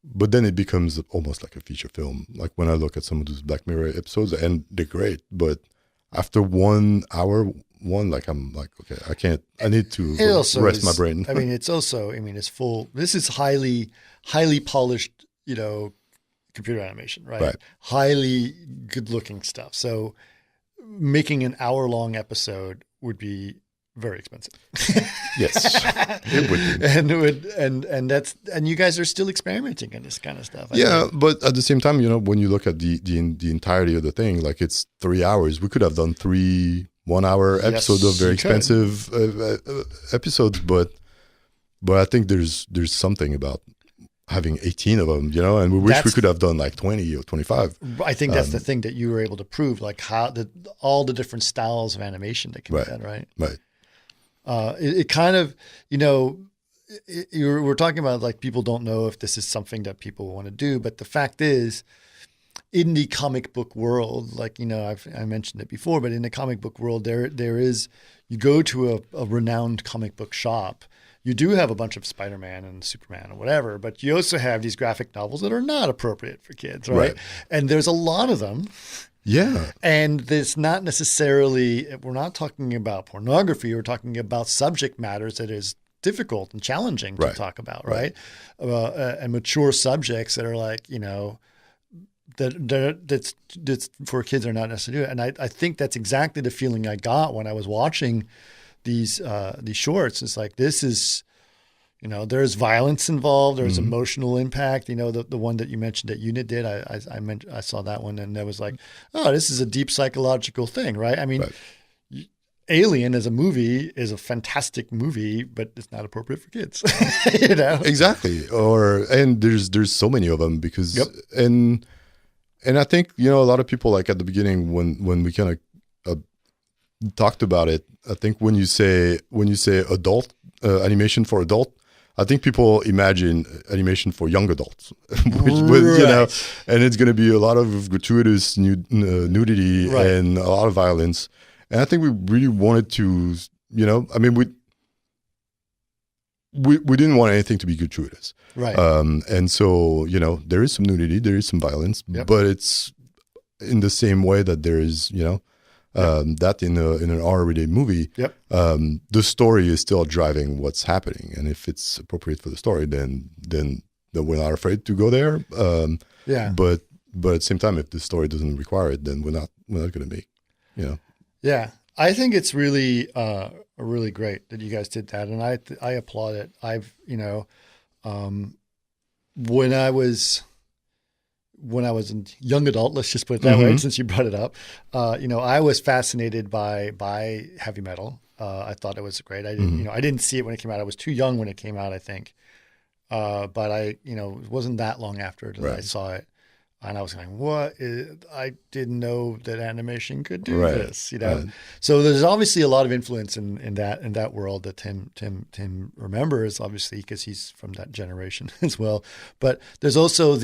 then it becomes almost like a feature film. Like when I look at some of those Black Mirror episodes, and they're great, but after 1 hour, like I'm like, okay, I can't. I need to rest my brain. It's also, it's full. This is highly polished, computer animation, right? Highly good-looking stuff. So making an hour-long episode would be very expensive. Yes, it would be. And you guys are still experimenting on this kind of stuff. I think. But at the same time, when you look at the entirety of the thing, like it's 3 hours. We could have done 3 1-hour episodes of very expensive episodes, but I think there's something about having 18 of them, and we wish we could have done like 20 or 25. I think that's the thing that you were able to prove, like how all the different styles of animation that can be done, right? Right. It kind of, we're talking about like people don't know if this is something that people want to do, but the fact is, in the comic book world, like, I mentioned it before, but in the comic book world, there is, you go to a renowned comic book shop, you do have a bunch of Spider-Man and Superman or whatever, but you also have these graphic novels that are not appropriate for kids, right? And there's a lot of them. Yeah. And there's not necessarily, we're not talking about pornography, we're talking about subject matters that is difficult and challenging to talk about, right? And mature subjects that are like, that's for kids are not necessarily. And I think that's exactly the feeling I got when I was watching these shorts. It's like, this is, You know, there's violence involved. There's emotional impact. You know, the one that you mentioned that Unit did. I saw that one, and it was like, oh, this is a deep psychological thing, right? I mean, Alien as a movie is a fantastic movie, but it's not appropriate for kids. You know, exactly. And there's so many of them because and I think, you know, a lot of people, like at the beginning when we kind of talked about it, I think when you say adult animation for adult, I think people imagine animation for young adults, which, you know, and it's going to be a lot of gratuitous nudity and a lot of violence. And I think we really wanted to, you know, I mean, we didn't want anything to be gratuitous. Right. And so, you know, there is some nudity, there is some violence, but it's in the same way that there is, you know, that in an R-rated movie, the story is still driving what's happening, and if it's appropriate for the story, then we're not afraid to go there. But at the same time, if the story doesn't require it, then we're not going to make, you know. Yeah, I think it's really really great that you guys did that, and I applaud it. I've, you know, when I was a young adult, let's just put it that way, since you brought it up, you know, I was fascinated by heavy metal. I thought it was great. I didn't, you know, I didn't see it when it came out. I was too young when it came out, I think. But you know, it wasn't that long after that I saw it, and I was like, "What? I didn't know that animation could do this." You know, so there's obviously a lot of influence in that world that Tim remembers, obviously, because he's from that generation as well. But there's also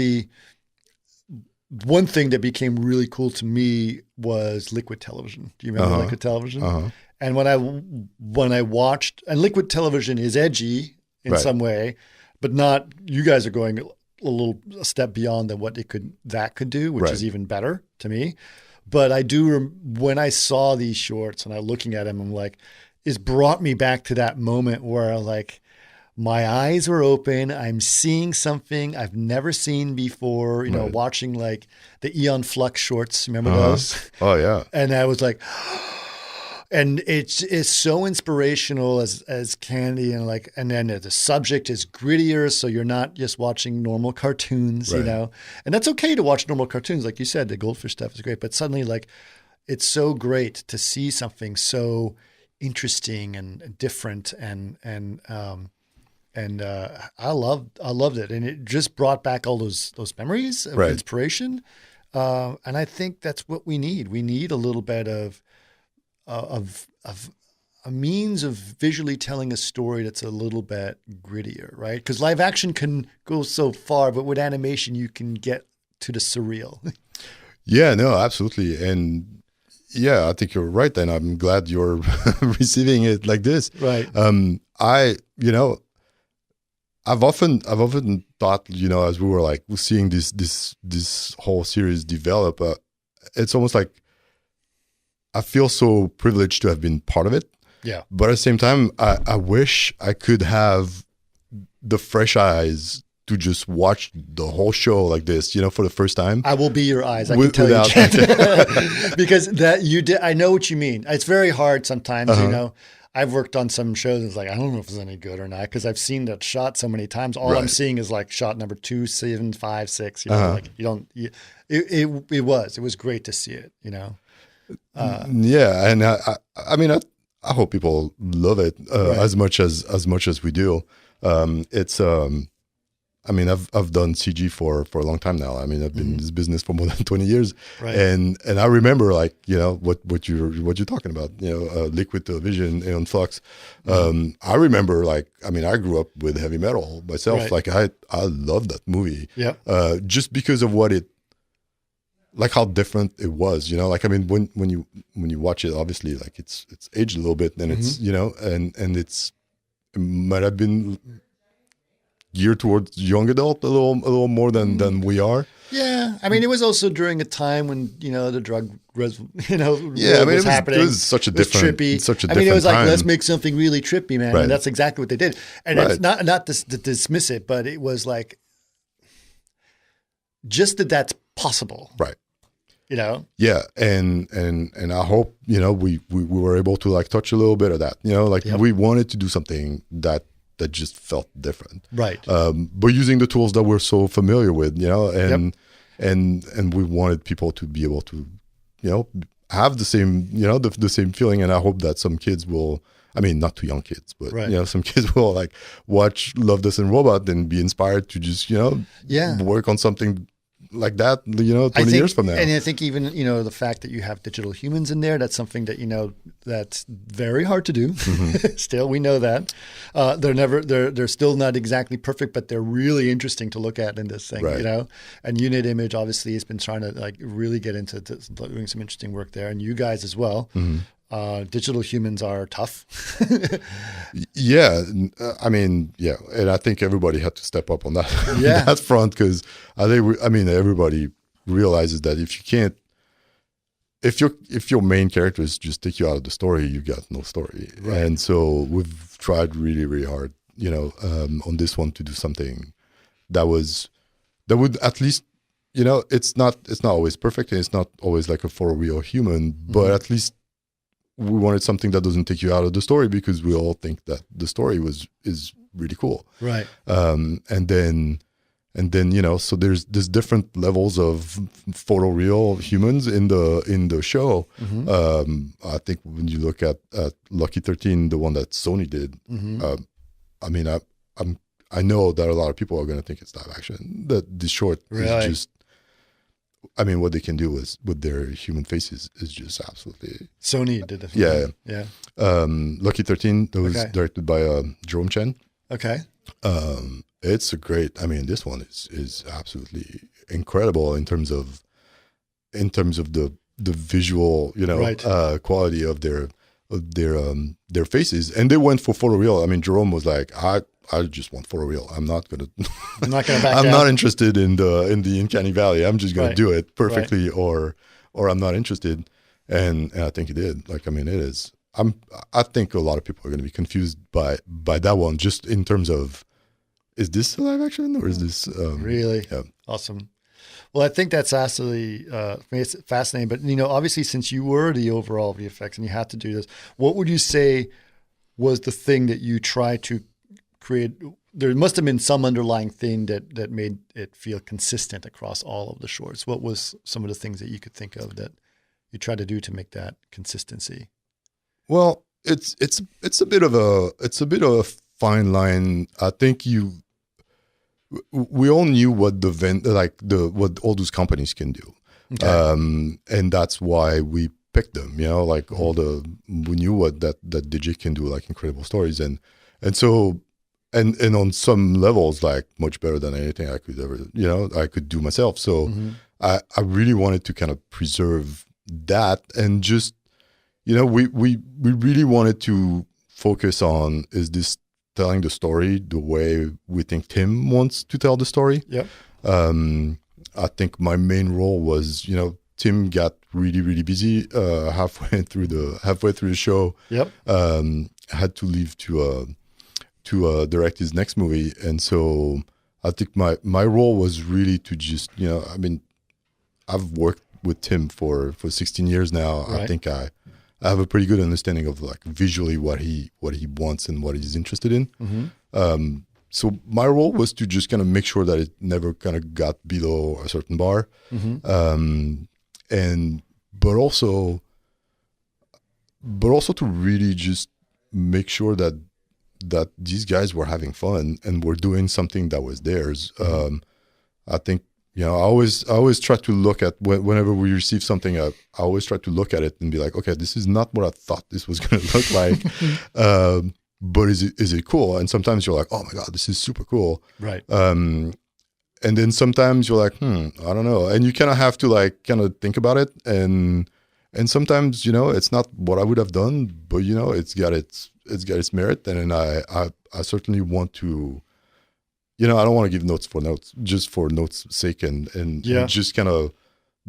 one thing that became really cool to me was Liquid Television. Do you remember Liquid Television? And when I watched, and Liquid Television is edgy in some way, but not. You guys are going a step beyond than what that could do, which is even better to me. But I do when I saw these shorts and I'm looking at them, I'm like, it's brought me back to that moment where like, my eyes were open. I'm seeing something I've never seen before, you know, watching like the Aeon Flux shorts. Remember those? Oh, yeah. And I was like, and it's so inspirational as Candy, and like, and then the subject is grittier. So you're not just watching normal cartoons, you know, and that's okay to watch normal cartoons. Like you said, the Goldfish stuff is great, but suddenly like, it's so great to see something so interesting and different and I loved it, and it just brought back all those memories of inspiration, and I think that's what we need. We need a little bit of a means of visually telling a story that's a little bit grittier, right? Because live action can go so far, but with animation you can get to the surreal. Yeah, no, absolutely, and yeah, I think you're right, and I'm glad you're receiving it like this. Right. You know, I've often thought, you know, as we were like seeing this whole series develop, it's almost like I feel so privileged to have been part of it. Yeah. But at the same time, I wish I could have the fresh eyes to just watch the whole show like this, you know, for the first time. I will be your eyes. I can tell you, because that you did. I know what you mean. It's very hard sometimes, you know. I've worked on some shows. It's like, I don't know if it's any good or not, because I've seen that shot so many times. All I'm seeing is like shot number 2, 7, 5, 6. You know, like you don't. It was great to see it. You know. Yeah, and I mean, I hope people love it as much as we do. It's I mean, I've done CG for a long time now. I mean, I've been in this business for more than 20 years, and I remember, like, you know, what you're talking about. You know, Liquid Television, Aeon Flux. I remember, like, I mean, I grew up with heavy metal myself. Like, I love that movie. Yeah. Just because of what it, like, how different it was. You know, like, I mean, when you watch it, obviously, like, it's aged a little bit, and it's, you know, and it might have been geared towards young adult a little more than we are. Yeah, I mean, it was also during a time when, you know, the drug was, you know, I mean, was happening. It was such a different, trippy. Such a I mean, it was like, time. Let's make something really trippy, man, and that's exactly what they did. And it's not to dismiss it, but it was like just that's possible, right? You know? Yeah, and I hope, you know, we were able to, like, touch a little bit of that. You know, like, we wanted to do something that that just felt different. Right. But using the tools that we're so familiar with, and we wanted people to be able to, have the same, the same feeling. And I hope that some kids will, I mean, not too young kids, but some kids will like watch Love, Death and Robot and be inspired to just, work on something like that, 20 years from now. And I think even, the fact that you have digital humans in there, that's something that, that's very hard to do. Still, we know that. They're still not exactly perfect, but they're really interesting to look at in this thing, And Unit Image obviously has been trying to like really get into doing some interesting work there, and you guys as well. Digital humans are tough. And I think everybody had to step up on that that front, because everybody realizes that if your main characters just take you out of the story, you got no story. Right. And so we've tried really, really hard, on this one to do something that would at least, it's not always perfect, and it's not always like a for a real human, but at least we wanted something that doesn't take you out of the story, because we all think that the story is really cool. Right. And then, so there's different levels of photoreal humans in the show. I think when you look at Lucky 13, the one that Sony did, I know that a lot of people are going to think it's live action. That the short is just, what they can do with their human faces is just absolutely. Sony did it. Yeah. Lucky 13, that was directed by Jerome Chen. Okay. It's a great. This one is absolutely incredible in terms of the visual, quality of their faces, and they went for photoreal. Jerome was like, I just want photoreal. I'm not gonna back I'm down. Not interested in the Uncanny Valley. I'm just gonna do it perfectly, or I'm not interested. And I think he did. Like, it is. I think a lot of people are going to be confused by that one, just in terms of, is this a live action or is this really? Yeah. Awesome. Well, I think that's absolutely it's fascinating. But obviously, since you were the overall VFX and you had to do this, what would you say was the thing that you tried to create? There must have been some underlying thing that made it feel consistent across all of the shorts. What was some of the things that you could think of that you tried to do to make that consistency? Well, it's a bit of a fine line. I think we all knew what what all those companies can do, and that's why we picked them. We knew what that Digi can do, like incredible stories, and so. And on some levels, like much better than anything I could ever, I could do myself. So I really wanted to kind of preserve that, and just, we really wanted to focus on, is this telling the story the way we think Tim wants to tell the story? Yep. I think my main role was, Tim got really, really busy halfway through the show. Yep. Had to leave to direct his next movie, and so I think my role was really to just, I've worked with Tim for 16 years now. Right. I think I have a pretty good understanding of like visually what he wants and what he's interested in. So my role was to just kind of make sure that it never kind of got below a certain bar, but also to really just make sure that these guys were having fun and were doing something that was theirs. I think, I always try to look at whenever we receive something, I always try to look at it and be like, okay, this is not what I thought this was going to look like, but is it cool? And sometimes you're like, oh my God, this is super cool. Right. And then sometimes you're like, I don't know. And you kind of have to like kind of think about it. And sometimes, it's not what I would have done, but it's got its merit. And I certainly want to, I don't want to give notes for notes, just for notes' sake, and just kind of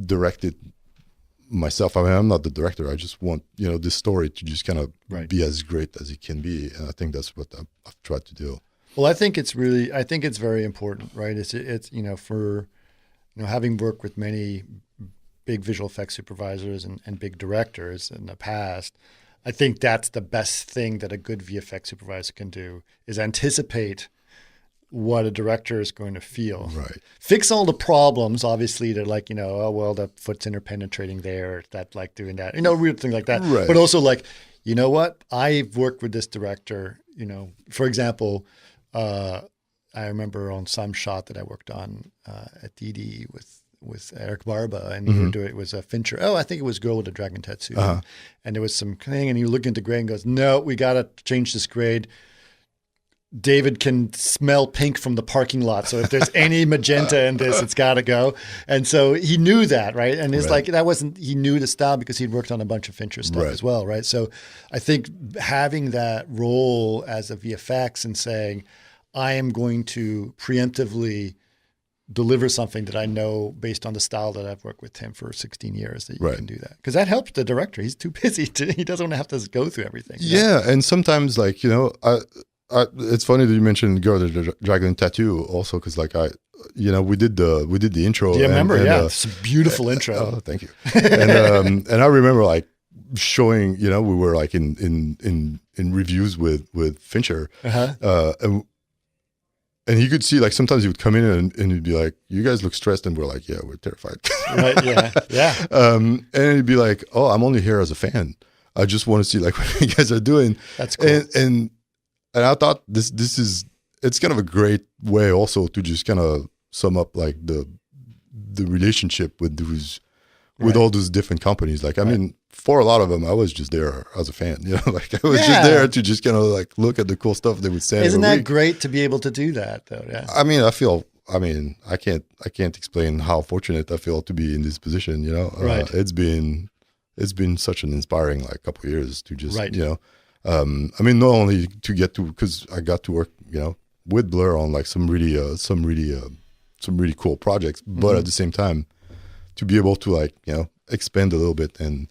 direct it myself. I'm not the director. I just want, this story to just kind of be as great as it can be. And I think that's what I've tried to do. Well, I think it's very important, right? It's for, having worked with many big visual effects supervisors and big directors in the past, I think that's the best thing that a good VFX supervisor can do, is anticipate what a director is going to feel. Right. Fix all the problems, obviously, to like, oh, well, the foot's interpenetrating there, that like doing that, weird thing like that. Right. But also like, you know what? I've worked with this director, for example, I remember on some shot that I worked on at DD with Eric Barba, and we were doing, it was a Fincher. Oh, I think it was Girl with the Dragon Tattoo. And there was some thing, and you look into grade and goes, no, we got to change this grade. David can smell pink from the parking lot. So if there's any magenta in this, it's got to go. And so he knew that, right? And it's like, he knew the style because he'd worked on a bunch of Fincher stuff as well, right? So I think having that role as a VFX and saying, I am going to preemptively deliver something that I know based on the style that I've worked with him for 16 years, that you can do that. Because that helps the director. He's too busy. He doesn't want to have to go through everything. Yeah. And sometimes like, it's funny that you mentioned Girl with the Dragon Tattoo also, because like we did the intro. Do you remember? It's a beautiful intro. Oh, thank you. And I remember like showing, we were like in reviews with Fincher, and he could see like sometimes he would come in and he'd be like, "You guys look stressed," and we're like, "Yeah, we're terrified." Right? Yeah. And he'd be like, "Oh, I'm only here as a fan. I just want to see like what you guys are doing." That's cool. And I thought it's kind of a great way also to just kind of sum up like the relationship with all those different companies. Like, I mean, for a lot of them, I was just there as a fan, like I was just there to just kind of like look at the cool stuff they would send. Isn't that great to be able to do that though? Yeah. I mean, I can't explain how fortunate I feel to be in this position, Right. It's been such an inspiring like couple of years to just, I mean, not only to get to, because I got to work, with Blur on like some really cool projects, but at the same time, to be able to like expand a little bit and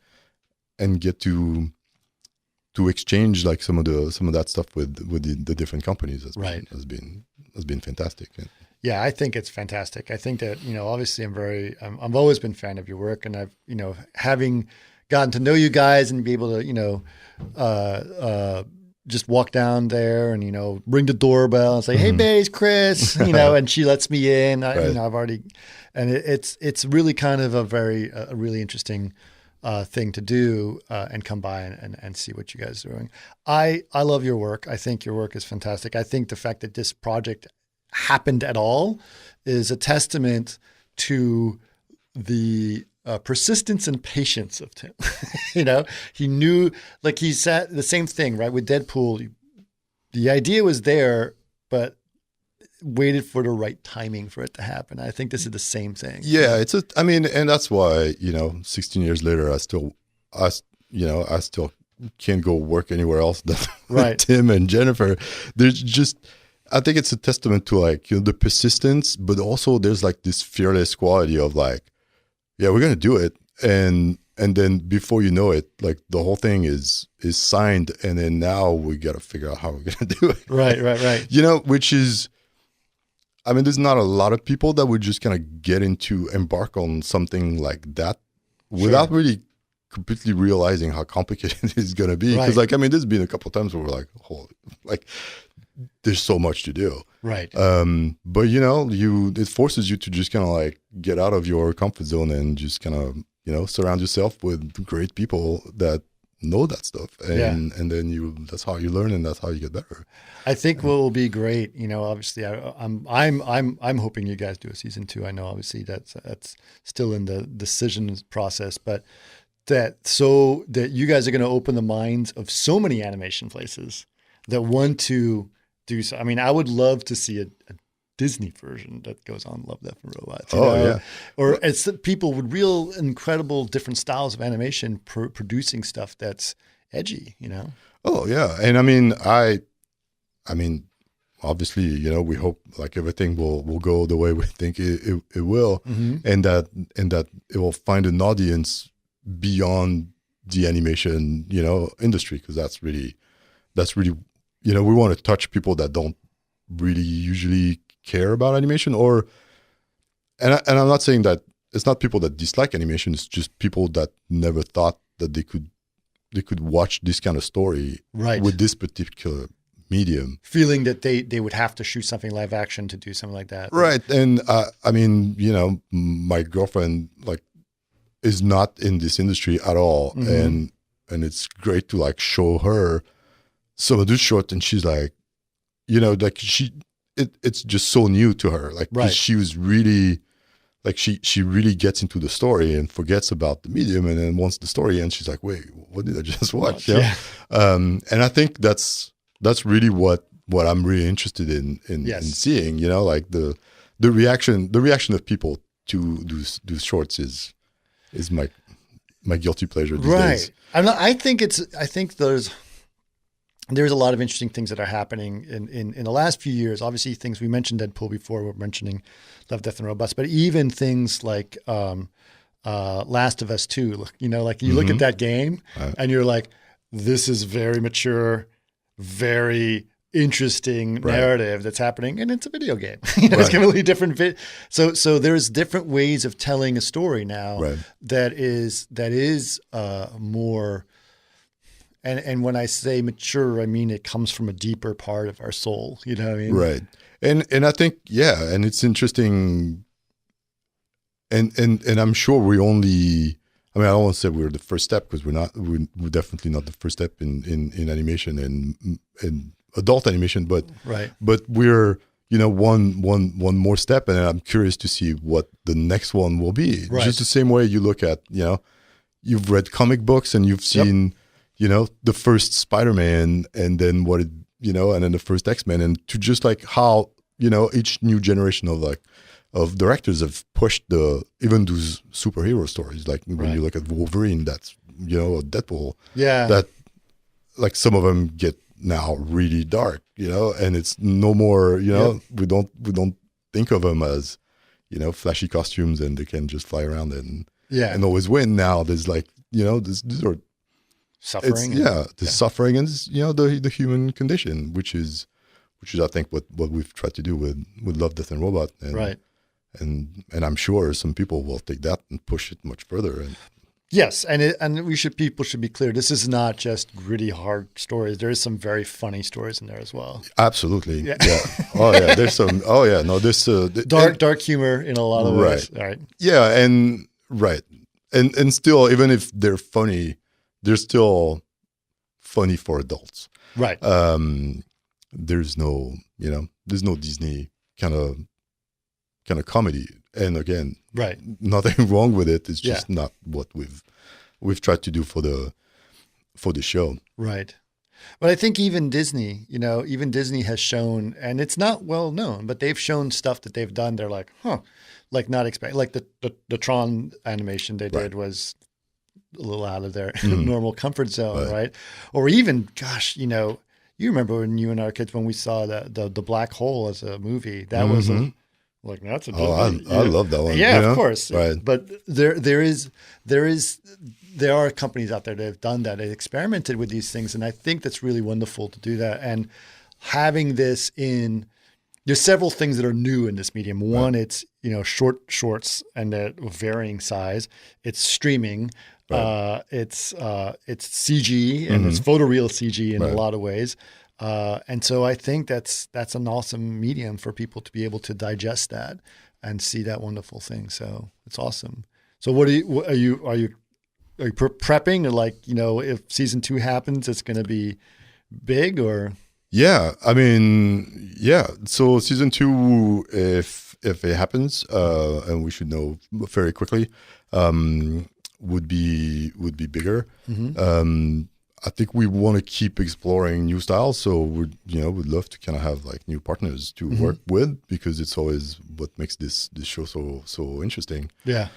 get to exchange like some of that stuff with the different companies has been fantastic. Yeah, I think it's fantastic. I think that obviously I've always been a fan of your work, and I've having gotten to know you guys and be able to just walk down there and ring the doorbell and say, "Hey, babe, Chris," and she lets me in. I've already, and it's really kind of a really interesting thing to do and come by and see what you guys are doing. I love your work. I think your work is fantastic. I think the fact that this project happened at all is a testament to the persistence and patience of Tim. He knew, like he said the same thing, right? With Deadpool, the idea was there, but waited for the right timing for it to happen. I think this is the same thing. Yeah, and that's why, 16 years later, I still can't go work anywhere else than with Tim and Jennifer. There's just, I think it's a testament to like, the persistence, but also there's like this fearless quality of like, yeah, we're going to do it. And then before you know it, like the whole thing is signed. And then now we got to figure out how we're going to do it. Right. Which is, I mean, there's not a lot of people that would just kind of embark on something like that without really completely realizing how complicated it's going to be. Because like, I mean, there's been a couple of times where we're like, holy, like there's so much to do. Right. But it forces you to just kind of like get out of your comfort zone and just kind of, surround yourself with great people that know that stuff. And then that's how you learn and that's how you get better. I think what will be great, obviously I'm hoping you guys do a season 2. I know obviously that's still in the decision process, but that you guys are going to open the minds of so many animation places that want to do so. I mean, I would love to see a Disney version that goes on Love, Death and Robots. Yeah. Or it's people with real incredible different styles of animation producing stuff that's edgy, Oh yeah. And I mean, obviously, we hope like everything will go the way we think it will, and that it will find an audience beyond the animation, industry. Cause that's really, we want to touch people that don't really usually care about animation and I'm not saying that it's not people that dislike animation. It's just people that never thought that they could watch this kind of story right. with this particular medium, feeling that they would have to shoot something live action to do something like that, right? And I mean, you know, my girlfriend like is not in this industry at all, and it's great to like show her some of this short, and she's like, you know, like it's just so new to her, like right. she was really like she really gets into the story and forgets about the medium, and then once the story ends, she's like, wait, what did I just watch? Yeah. And I think that's really what I'm really interested in seeing, you know, like the reaction of people to do shorts is my guilty pleasure these days. I think there's a lot of interesting things that are happening in the last few years. Obviously, things we mentioned Deadpool before, we're mentioning Love, Death, and Robots, but even things like Last of Us 2, you know, like you look at that game and you're like, this is very mature, very interesting narrative that's happening, and it's a video game. You know, it's completely different. So there's different ways of telling a story now that is more. And when I say mature, I mean it comes from a deeper part of our soul. You know what I mean? Right. And I think and it's interesting. And I'm sure we only. I mean, I don't want to say we're the first step, because we're definitely not the first step in animation and adult animation, but we're, you know, one more step, and I'm curious to see what the next one will be. Right. Just the same way you look at, you know, you've read comic books and you've seen, you know, the first Spider-Man, and then and then the first X-Men, and to just like how, you know, each new generation of directors have pushed even those superhero stories. Like when you look at Wolverine, that's, you know, Deadpool. Yeah. That like some of them get now really dark, you know, and it's no more, you know, we don't think of them as, you know, flashy costumes and they can just fly around and always win. Now there's like, you know, these are suffering. Suffering and, you know, the human condition, which is I think what we've tried to do with Love, Death, and Robot. And, And I'm sure some people will take that and push it much further. And yes, and people should be clear. This is not just gritty, hard stories. There is some very funny stories in there as well. Absolutely. Yeah. Oh yeah. There's some. Oh yeah. No. This dark humor in a lot of ways. Right. Yeah. And still, even if they're funny, they're still funny for adults. Right. There's no Disney kind of comedy, and again, nothing wrong with it. It's just not what we've tried to do for the show. Right. But I think even Disney has shown, and it's not well known, but they've shown stuff that they've done. They're like, like not expect, like the Tron animation they did was a little out of their normal comfort zone, right? Or even, gosh, you know, you remember when you and our kids, when we saw the Black Hole as a movie, that was like, that's a I love that one. Yeah, of course. Right. But there are companies out there that have done that. They experimented with these things, and I think that's really wonderful to do that. And having this there's several things that are new in this medium. One, it's, you know, shorts and a varying size. It's streaming. It's CG and it's photoreal CG in a lot of ways. And so I think that's an awesome medium for people to be able to digest that and see that wonderful thing. So it's awesome. So are you prepping, or like, you know, if season 2 happens, it's going to be big, or? Yeah, I mean, so season 2, if it happens, and we should know very quickly, would be bigger. I think we want to keep exploring new styles, so we'd love to kind of have like new partners to work with, because it's always what makes this show so interesting. Yeah.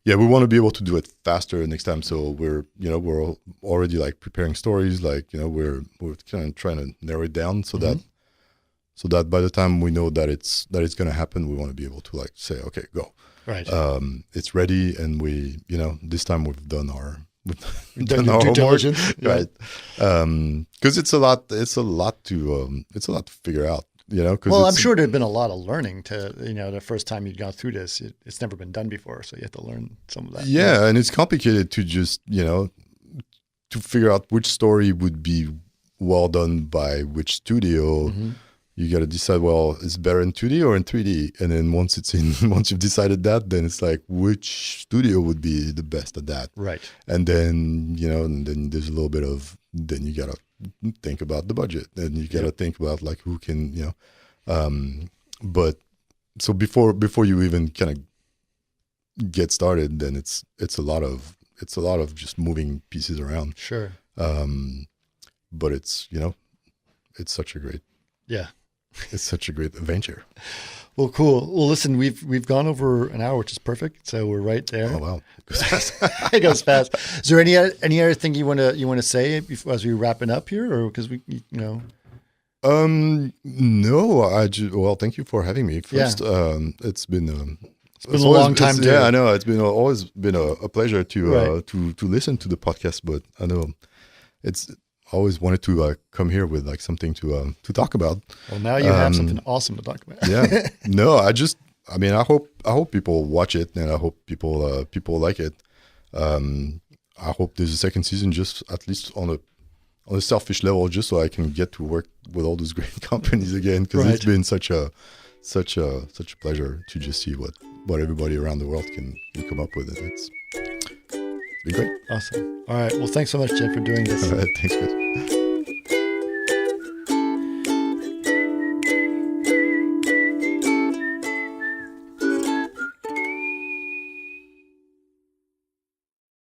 We want to be able to do it faster next time. So we're already like preparing stories, like, you know, we're kind of trying to narrow it down so that by the time we know that it's going to happen, we want to be able to like say, okay, go. Right. It's ready, and we, you know, this time we've done our due diligence, right? Because it's a lot to figure out, you know. Well, I'm sure there'd been a lot of learning to, you know, the first time you'd gone through this. It's never been done before, so you have to learn some of that. Yeah, and it's complicated to just, you know, to figure out which story would be well done by which studio. You got to decide, well, it's better in 2D or in 3D. And then once you've decided that, then it's like, which studio would be the best at that? Right. And then, and then there's a little bit of, then you got to think about the budget, and you got to think about like who can, but so before you even kind of get started, then it's a lot of just moving pieces around. Sure. But it's, it's such a great, it's such a great adventure. Well, cool. Well, listen, we've gone over an hour, which is perfect. So we're right there. Oh wow, it goes fast. It goes fast. Is there any other thing you want to say as we wrapping up here, or because we No, well, thank you for having me. First, it's been a long time. Yeah, I know it's always been a pleasure to listen to the podcast, but I know it's always wanted to come here with like something to talk about. Well, now you have something awesome to talk about. Yeah. No, I hope people watch it, and I hope people like it. I hope there's a second season, just at least on a selfish level, just so I can get to work with all those great companies again, because it's been such a pleasure to just see what everybody around the world can come up with. It's been great. Awesome. All right. Well, thanks so much, Jed, for doing this. All right. Thanks, guys.